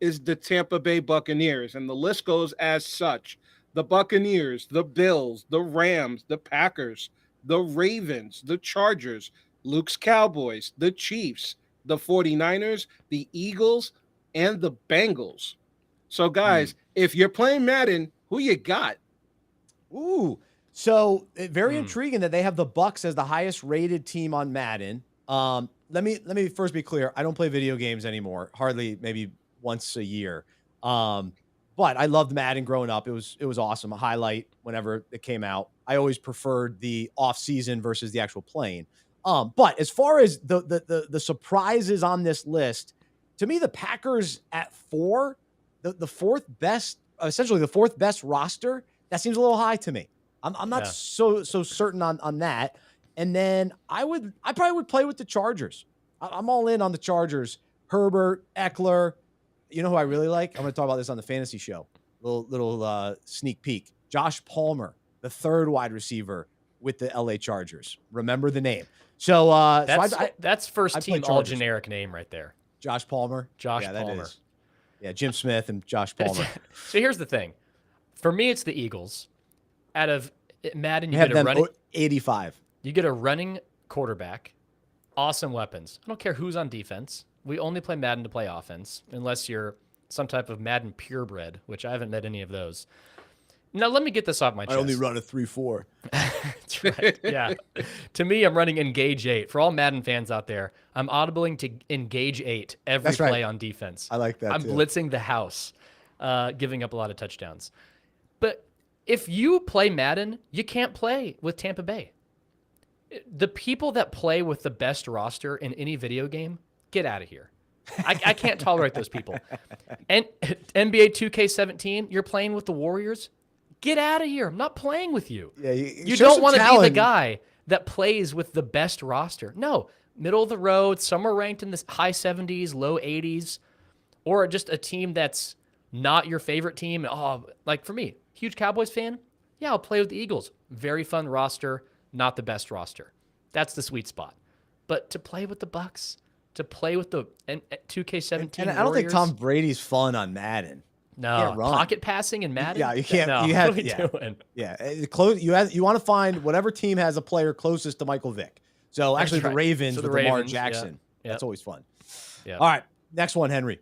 Speaker 5: is the Tampa Bay Buccaneers, and the list goes as such. The Buccaneers, the Bills, the Rams, the Packers, the Ravens, the Chargers, Luke's Cowboys, the Chiefs, the 49ers, the Eagles, and the Bengals. So, guys, if you're playing Madden, who you got?
Speaker 1: Ooh. So very intriguing that they have the Bucks as the highest rated team on Madden. Let me first be clear. I don't play video games anymore. Hardly, maybe once a year. But I loved Madden growing up. It was awesome. A highlight whenever it came out. I always preferred the off season versus the actual playing. But as far as the surprises on this list, to me, the Packers at 4, the fourth best, essentially the fourth best roster. That seems a little high to me. I'm not so certain on that. And then I probably would play with the Chargers. I'm all in on the Chargers. Herbert, Eckler. You know who I really like? I'm going to talk about this on the fantasy show. Little sneak peek. Josh Palmer, the third wide receiver with the LA Chargers. Remember the name. So
Speaker 2: that's first team all generic name right there.
Speaker 1: Josh Palmer.
Speaker 2: Josh Palmer.
Speaker 1: Yeah, Jim Smith and Josh Palmer.
Speaker 2: So here's the thing. For me, it's the Eagles. Out of Madden, you
Speaker 1: have
Speaker 2: get a running
Speaker 1: 85.
Speaker 2: You get a running quarterback, awesome weapons. I don't care who's on defense. We only play Madden to play offense, unless you're some type of Madden purebred, which I haven't met any of those. Now, let me get this off my chest.
Speaker 1: I only run a 3-4.
Speaker 2: That's right. Yeah. To me, I'm running Engage 8. For all Madden fans out there, I'm audibling to Engage 8 every play on defense.
Speaker 1: I like that.
Speaker 2: I'm blitzing the house, giving up a lot of touchdowns. But if you play Madden, you can't play with Tampa Bay. The people that play with the best roster in any video game, get out of here. I can't tolerate those people. And NBA 2K17, you're playing with the Warriors. Get out of here. I'm not playing with you.
Speaker 1: Yeah,
Speaker 2: you don't want to be the guy that plays with the best roster. No, middle of the road, somewhere ranked in the high 70s, low 80s, or just a team that's not your favorite team. Oh, like for me, huge Cowboys fan. Yeah, I'll play with the Eagles. Very fun roster, not the best roster. That's the sweet spot. But to play with the Bucks, to play with the 2K17
Speaker 1: and I don't think Tom Brady's fun on Madden.
Speaker 2: No, pocket passing and Madden.
Speaker 1: Yeah, you can't.
Speaker 2: No,
Speaker 1: you have.
Speaker 2: what are we doing?
Speaker 1: Yeah, close. You want to find whatever team has a player closest to Michael Vick. So actually, the Ravens with Lamar Jackson. Yeah. That's always fun. Yeah. All right, next one, Henry.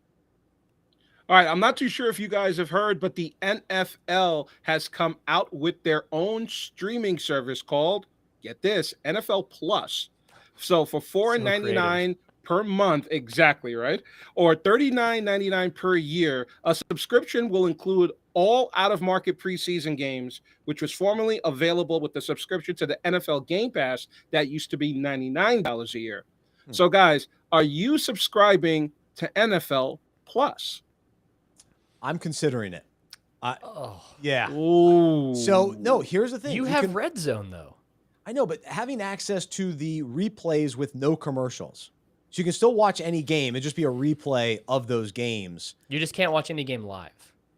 Speaker 5: All right, I'm not too sure if you guys have heard, but the NFL has come out with their own streaming service called, get this, NFL Plus. So for $4.99 per month, exactly, right? Or $39.99 per year, a subscription will include all out-of-market preseason games, which was formerly available with the subscription to the NFL Game Pass that used to be $99 a year. So, guys, are you subscribing to NFL Plus?
Speaker 1: I'm considering it. Yeah.
Speaker 5: Ooh.
Speaker 1: So, no, here's the thing.
Speaker 2: You have Red Zone, though.
Speaker 1: I know, but having access to the replays with no commercials. So you can still watch any game. It'd just be a replay of those games.
Speaker 2: You just can't watch any game live.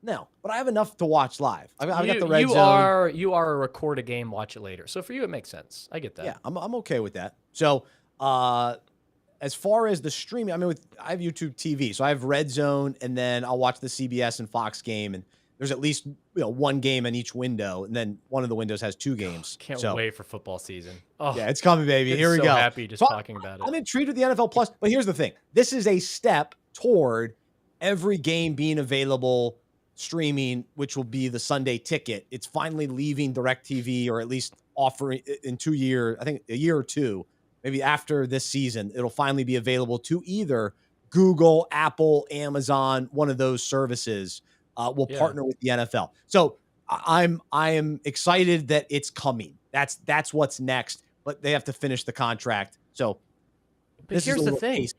Speaker 1: No, but I have enough to watch live. I've got the Red Zone.
Speaker 2: You are a record a game, watch it later. So for you, it makes sense. I get that.
Speaker 1: Yeah, I'm okay with that. So as far as the streaming, I mean, I have YouTube TV. So I have Red Zone, and then I'll watch the CBS and Fox game. And there's at least one game in each window, and then one of the windows has 2 games.
Speaker 2: Can't wait for football season. Oh,
Speaker 1: yeah, it's coming, baby. Here we go.
Speaker 2: Happy just talking about it.
Speaker 1: I'm intrigued with the NFL Plus, but here's the thing: this is a step toward every game being available streaming, which will be the Sunday ticket. It's finally leaving DirecTV, or at least offering in 2 years. I think a year or two, maybe after this season, it'll finally be available to either Google, Apple, Amazon, one of those services. Will partner with the NFL. So I am excited that it's coming. That's what's next, but they have to finish the contract. So
Speaker 2: but here's the thing.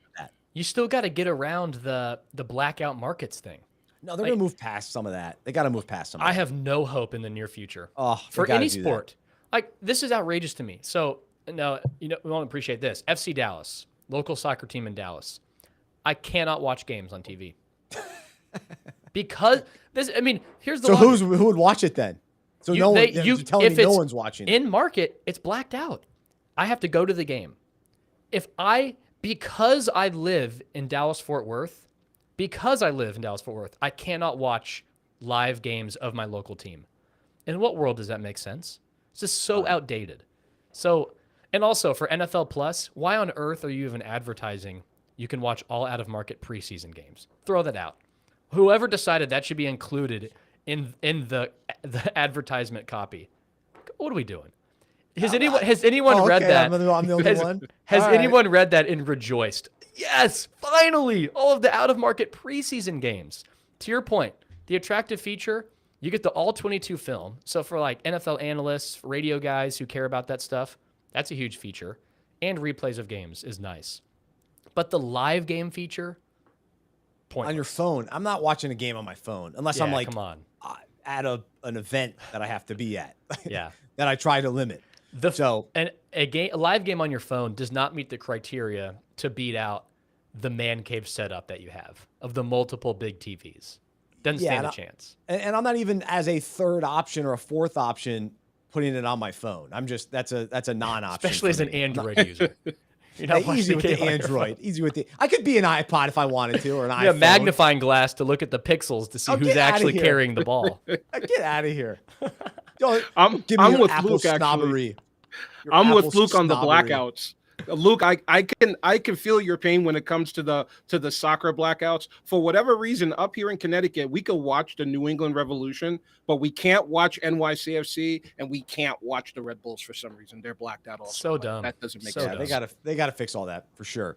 Speaker 2: You still got to get around the blackout markets thing.
Speaker 1: No, they're going to move past some of that. They got to move past some of that.
Speaker 2: I have no hope in the near future.
Speaker 1: For
Speaker 2: any sport. Like, this is outrageous to me. So, no, we won't appreciate this. FC Dallas, local soccer team in Dallas. I cannot watch games on TV. Because this, I mean, here's the.
Speaker 1: So who would watch it then? So no one. You're telling me no one's watching.
Speaker 2: In market, it's blacked out. I have to go to the game. Because I live in Dallas-Fort Worth, I cannot watch live games of my local team. In what world does that make sense? It's just so outdated. So, And also for NFL Plus, why on earth are you even advertising you can watch all out-of-market preseason games? Throw that out. Whoever decided that should be included in the advertisement copy. What are we doing? Has anyone read that?
Speaker 1: I'm the only one.
Speaker 2: Has
Speaker 1: All right.
Speaker 2: anyone read that and rejoiced? Yes, finally, all of the out-of-market preseason games. To your point, the attractive feature, you get the all-22 film. So for like NFL analysts, radio guys who care about that stuff, that's a huge feature. And replays of games is nice. But the live game feature, pointless.
Speaker 1: On your phone. I'm not watching a game on my phone unless I'm like
Speaker 2: come on.
Speaker 1: At an event that I have to be at.
Speaker 2: Yeah.
Speaker 1: That I try to limit.
Speaker 2: And a live game on your phone does not meet the criteria to beat out the man cave setup that you have of the multiple big TVs. Doesn't stand a chance.
Speaker 1: And I'm not even as a third option or a fourth option putting it on my phone. I'm just that's a non-option.
Speaker 2: Especially as an Android user. You're not
Speaker 1: easy with the Android. Easy with the. I could be an iPod if I wanted to, or an iPhone.
Speaker 2: A magnifying glass to look at the pixels to see who's actually carrying the ball.
Speaker 1: Get out of here.
Speaker 5: I'm with Luke
Speaker 1: snobbery.
Speaker 5: actually. I'm with Luke on the blackouts. Luke, I can feel your pain when it comes to the soccer blackouts. For whatever reason, up here in Connecticut, we could watch the New England Revolution, but we can't watch NYCFC and we can't watch the Red Bulls for some reason. They're blacked out also.
Speaker 2: So dumb.
Speaker 5: That doesn't make
Speaker 2: sense.
Speaker 1: They gotta fix all that for sure.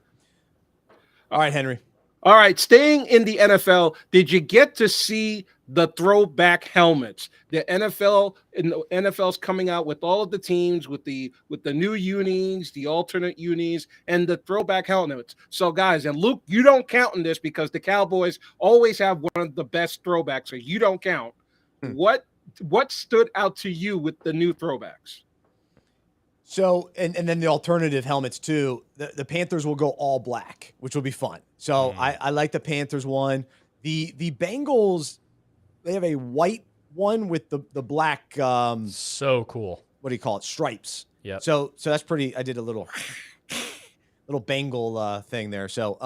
Speaker 1: All right, Henry.
Speaker 5: All right, staying in the NFL, did you get to see the throwback helmets? The NFL's coming out with all of the teams with the new unis, the alternate unis, and the throwback helmets. So, guys, and Luke, you don't count in this because the Cowboys always have one of the best throwbacks, so you don't count. What stood out to you with the new throwbacks?
Speaker 1: So, and then the alternative helmets too. The Panthers will go all black, which will be fun. So I like the Panthers one. The Bengals, they have a white one with the black.
Speaker 2: So cool.
Speaker 1: What do you call it? Stripes.
Speaker 2: Yeah.
Speaker 1: So that's pretty. I did a little Bengal thing there. So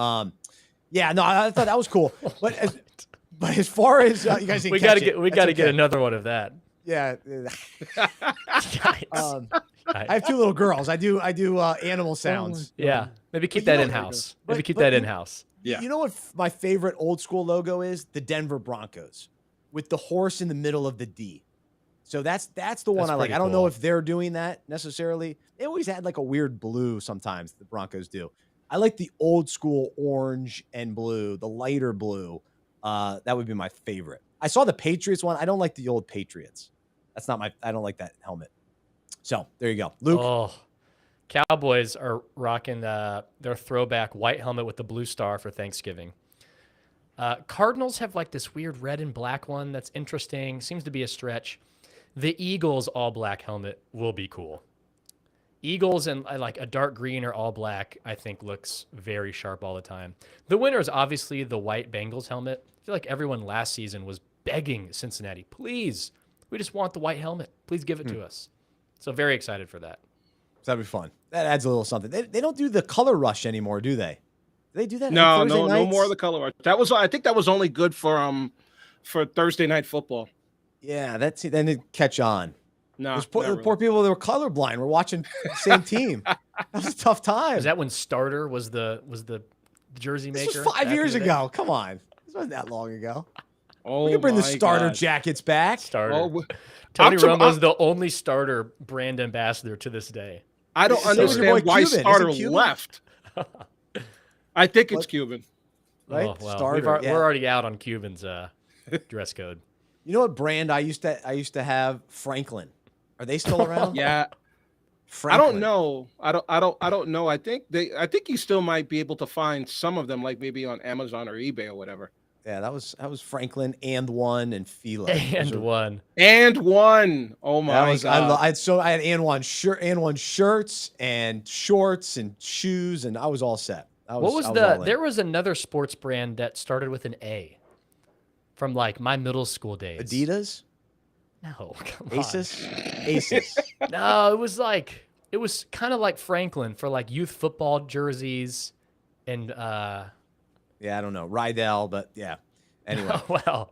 Speaker 1: yeah, no, I thought that was cool. But as far as you guys,
Speaker 2: we got to get another one of that.
Speaker 1: Yeah. I have two little girls. I do animal sounds.
Speaker 2: Yeah. Maybe keep that in-house.
Speaker 1: Yeah. You know what my favorite old school logo is? The Denver Broncos with the horse in the middle of the D. So that's the one I like. I don't know if they're doing that necessarily. They always had like a weird blue sometimes, the Broncos do. I like the old school orange and blue, the lighter blue. That would be my favorite. I saw the Patriots one. I don't like the old Patriots. I don't like that helmet. So there you go. Luke.
Speaker 2: Oh, Cowboys are rocking their throwback white helmet with the blue star for Thanksgiving. Cardinals have like this weird red and black one that's interesting. Seems to be a stretch. The Eagles all black helmet will be cool. Eagles and like a dark green or all black, I think looks very sharp all the time. The winner is obviously the white Bengals helmet. I feel like everyone last season was begging Cincinnati, please, we just want the white helmet. Please give it to us. So very excited for that.
Speaker 1: That'd be fun. That adds a little something. They don't do the color rush anymore, do they? Do they do that?
Speaker 5: No more of the color rush. I think that was only good for Thursday night football.
Speaker 1: Yeah, then it'd catch on.
Speaker 5: No,
Speaker 1: poor people that were colorblind were watching the same team. That was a tough time.
Speaker 2: Is that when Starter was the jersey maker?
Speaker 1: This was 5 years ago. Come on, this wasn't that long ago.
Speaker 5: Oh,
Speaker 1: we can bring the starter jackets back.
Speaker 2: Starter.
Speaker 5: Oh,
Speaker 2: Tony Romo's the only starter brand ambassador to this day.
Speaker 5: I don't understand why Starter left. I think it's Cuban.
Speaker 1: Right?
Speaker 2: Oh, well,
Speaker 1: Starter.
Speaker 2: We're already out on Cuban's dress code.
Speaker 1: You know what brand I used to have? Franklin. Are they still around?
Speaker 5: Yeah.
Speaker 1: Franklin.
Speaker 5: I don't know. I don't know. I think you still might be able to find some of them, like maybe on Amazon or eBay or whatever.
Speaker 1: Yeah, that was Franklin and one and Fila.
Speaker 2: And one.
Speaker 5: Oh my god!
Speaker 1: I had and one shirts and shorts and shoes, and I was all set.
Speaker 2: There was another sports brand that started with an A from like my middle school days.
Speaker 1: Adidas?
Speaker 2: No, come
Speaker 1: Asus?
Speaker 2: No, it was kind of like Franklin for like youth football jerseys and
Speaker 1: yeah, I don't know. Rydell, but yeah. Anyway.
Speaker 2: Well.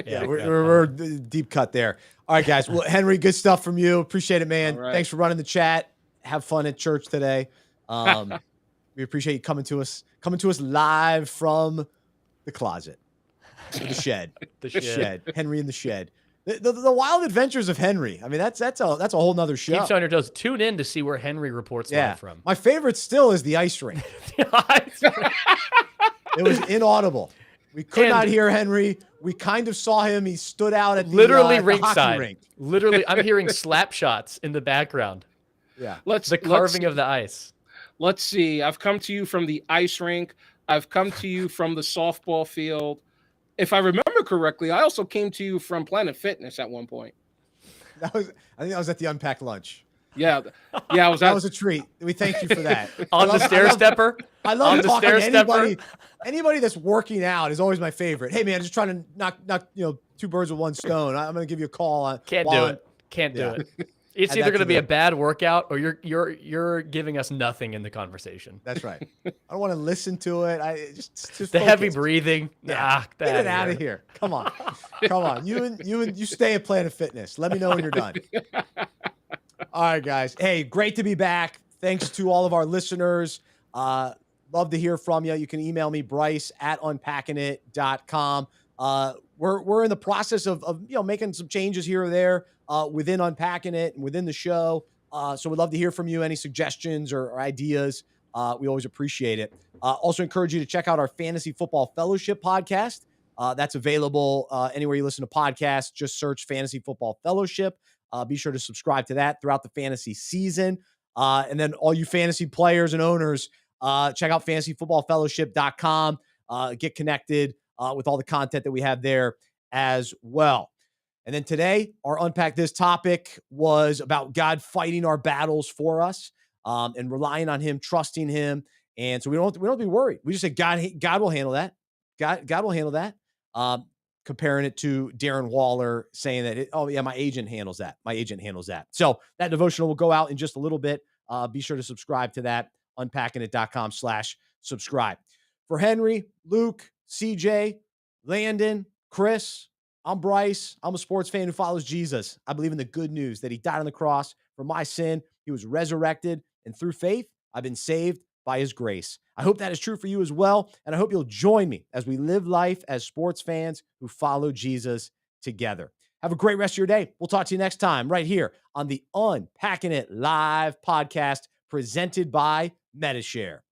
Speaker 1: Yeah, we're deep cut there. All right, guys. Well, Henry, good stuff from you. Appreciate it, man.
Speaker 5: Right.
Speaker 1: Thanks for running the chat. have fun at church today. We appreciate you coming to us live from the closet, or the shed,
Speaker 2: The shed.
Speaker 1: Henry in the shed. The wild adventures of Henry. I mean, that's a whole nother show.
Speaker 2: Keeps on your toes. Tune in to see where Henry reports live from.
Speaker 1: My favorite still is the ice rink. It was inaudible. We could not hear Henry. We kind of saw him. He stood out at
Speaker 2: literally
Speaker 1: the
Speaker 2: ringside.
Speaker 1: rink.
Speaker 2: Literally, I'm hearing slap shots in the background.
Speaker 1: Yeah.
Speaker 2: The carving of the ice.
Speaker 5: Let's see. I've come to you from the ice rink. I've come to you from the softball field. If I remember correctly, I also came to you from Planet Fitness at one point.
Speaker 1: I think that was at the Unpack lunch.
Speaker 5: Yeah, I was.
Speaker 1: That was a treat. We thank you for that.
Speaker 2: On the stair stepper.
Speaker 1: I love
Speaker 2: on the
Speaker 1: talking
Speaker 2: stair
Speaker 1: to
Speaker 2: stepper.
Speaker 1: Anybody that's working out is always my favorite. Hey man, just trying to knock two birds with one stone. I'm gonna give you a call.
Speaker 2: Can't do it. It's
Speaker 1: Add
Speaker 2: either
Speaker 1: that
Speaker 2: going to
Speaker 1: to
Speaker 2: be
Speaker 1: the-
Speaker 2: a bad workout or you're giving us nothing in the conversation.
Speaker 1: That's right. I don't want to listen to it. I just
Speaker 2: The
Speaker 1: focus.
Speaker 2: heavy breathing.
Speaker 1: Yeah. Get it out of here. Come on. You stay at Planet Fitness. Let me know when you're done. All right, guys. Hey, great to be back. Thanks to all of our listeners. Love to hear from you. You can email me, Bryce at unpackingit.com. We're in the process of making some changes here or there within Unpacking It and within the show. So we'd love to hear from you. Any suggestions or ideas? We always appreciate it. Also encourage you to check out our Fantasy Football Fellowship podcast. That's available anywhere you listen to podcasts. Just search Fantasy Football Fellowship. Be sure to subscribe to that throughout the fantasy season. And then all you fantasy players and owners, check out fantasyfootballfellowship.com. Get connected with all the content that we have there as well. And then today, our Unpack This topic was about God fighting our battles for us and relying on him, trusting him. And so we don't have to be worried. We just say, God will handle that. God will handle that. Comparing it to Darren Waller saying that, my agent handles that. My agent handles that. So that devotional will go out in just a little bit. Be sure to subscribe to that, unpackingit.com/subscribe. For Henry, Luke, CJ, Landon, Chris, I'm Bryce. I'm a sports fan who follows Jesus. I believe in the good news that he died on the cross for my sin. He was resurrected, and through faith, I've been saved by his grace. I hope that is true for you as well, and I hope you'll join me as we live life as sports fans who follow Jesus together. Have a great rest of your day. We'll talk to you next time right here on the Unpacking It Live podcast presented by Medi-Share.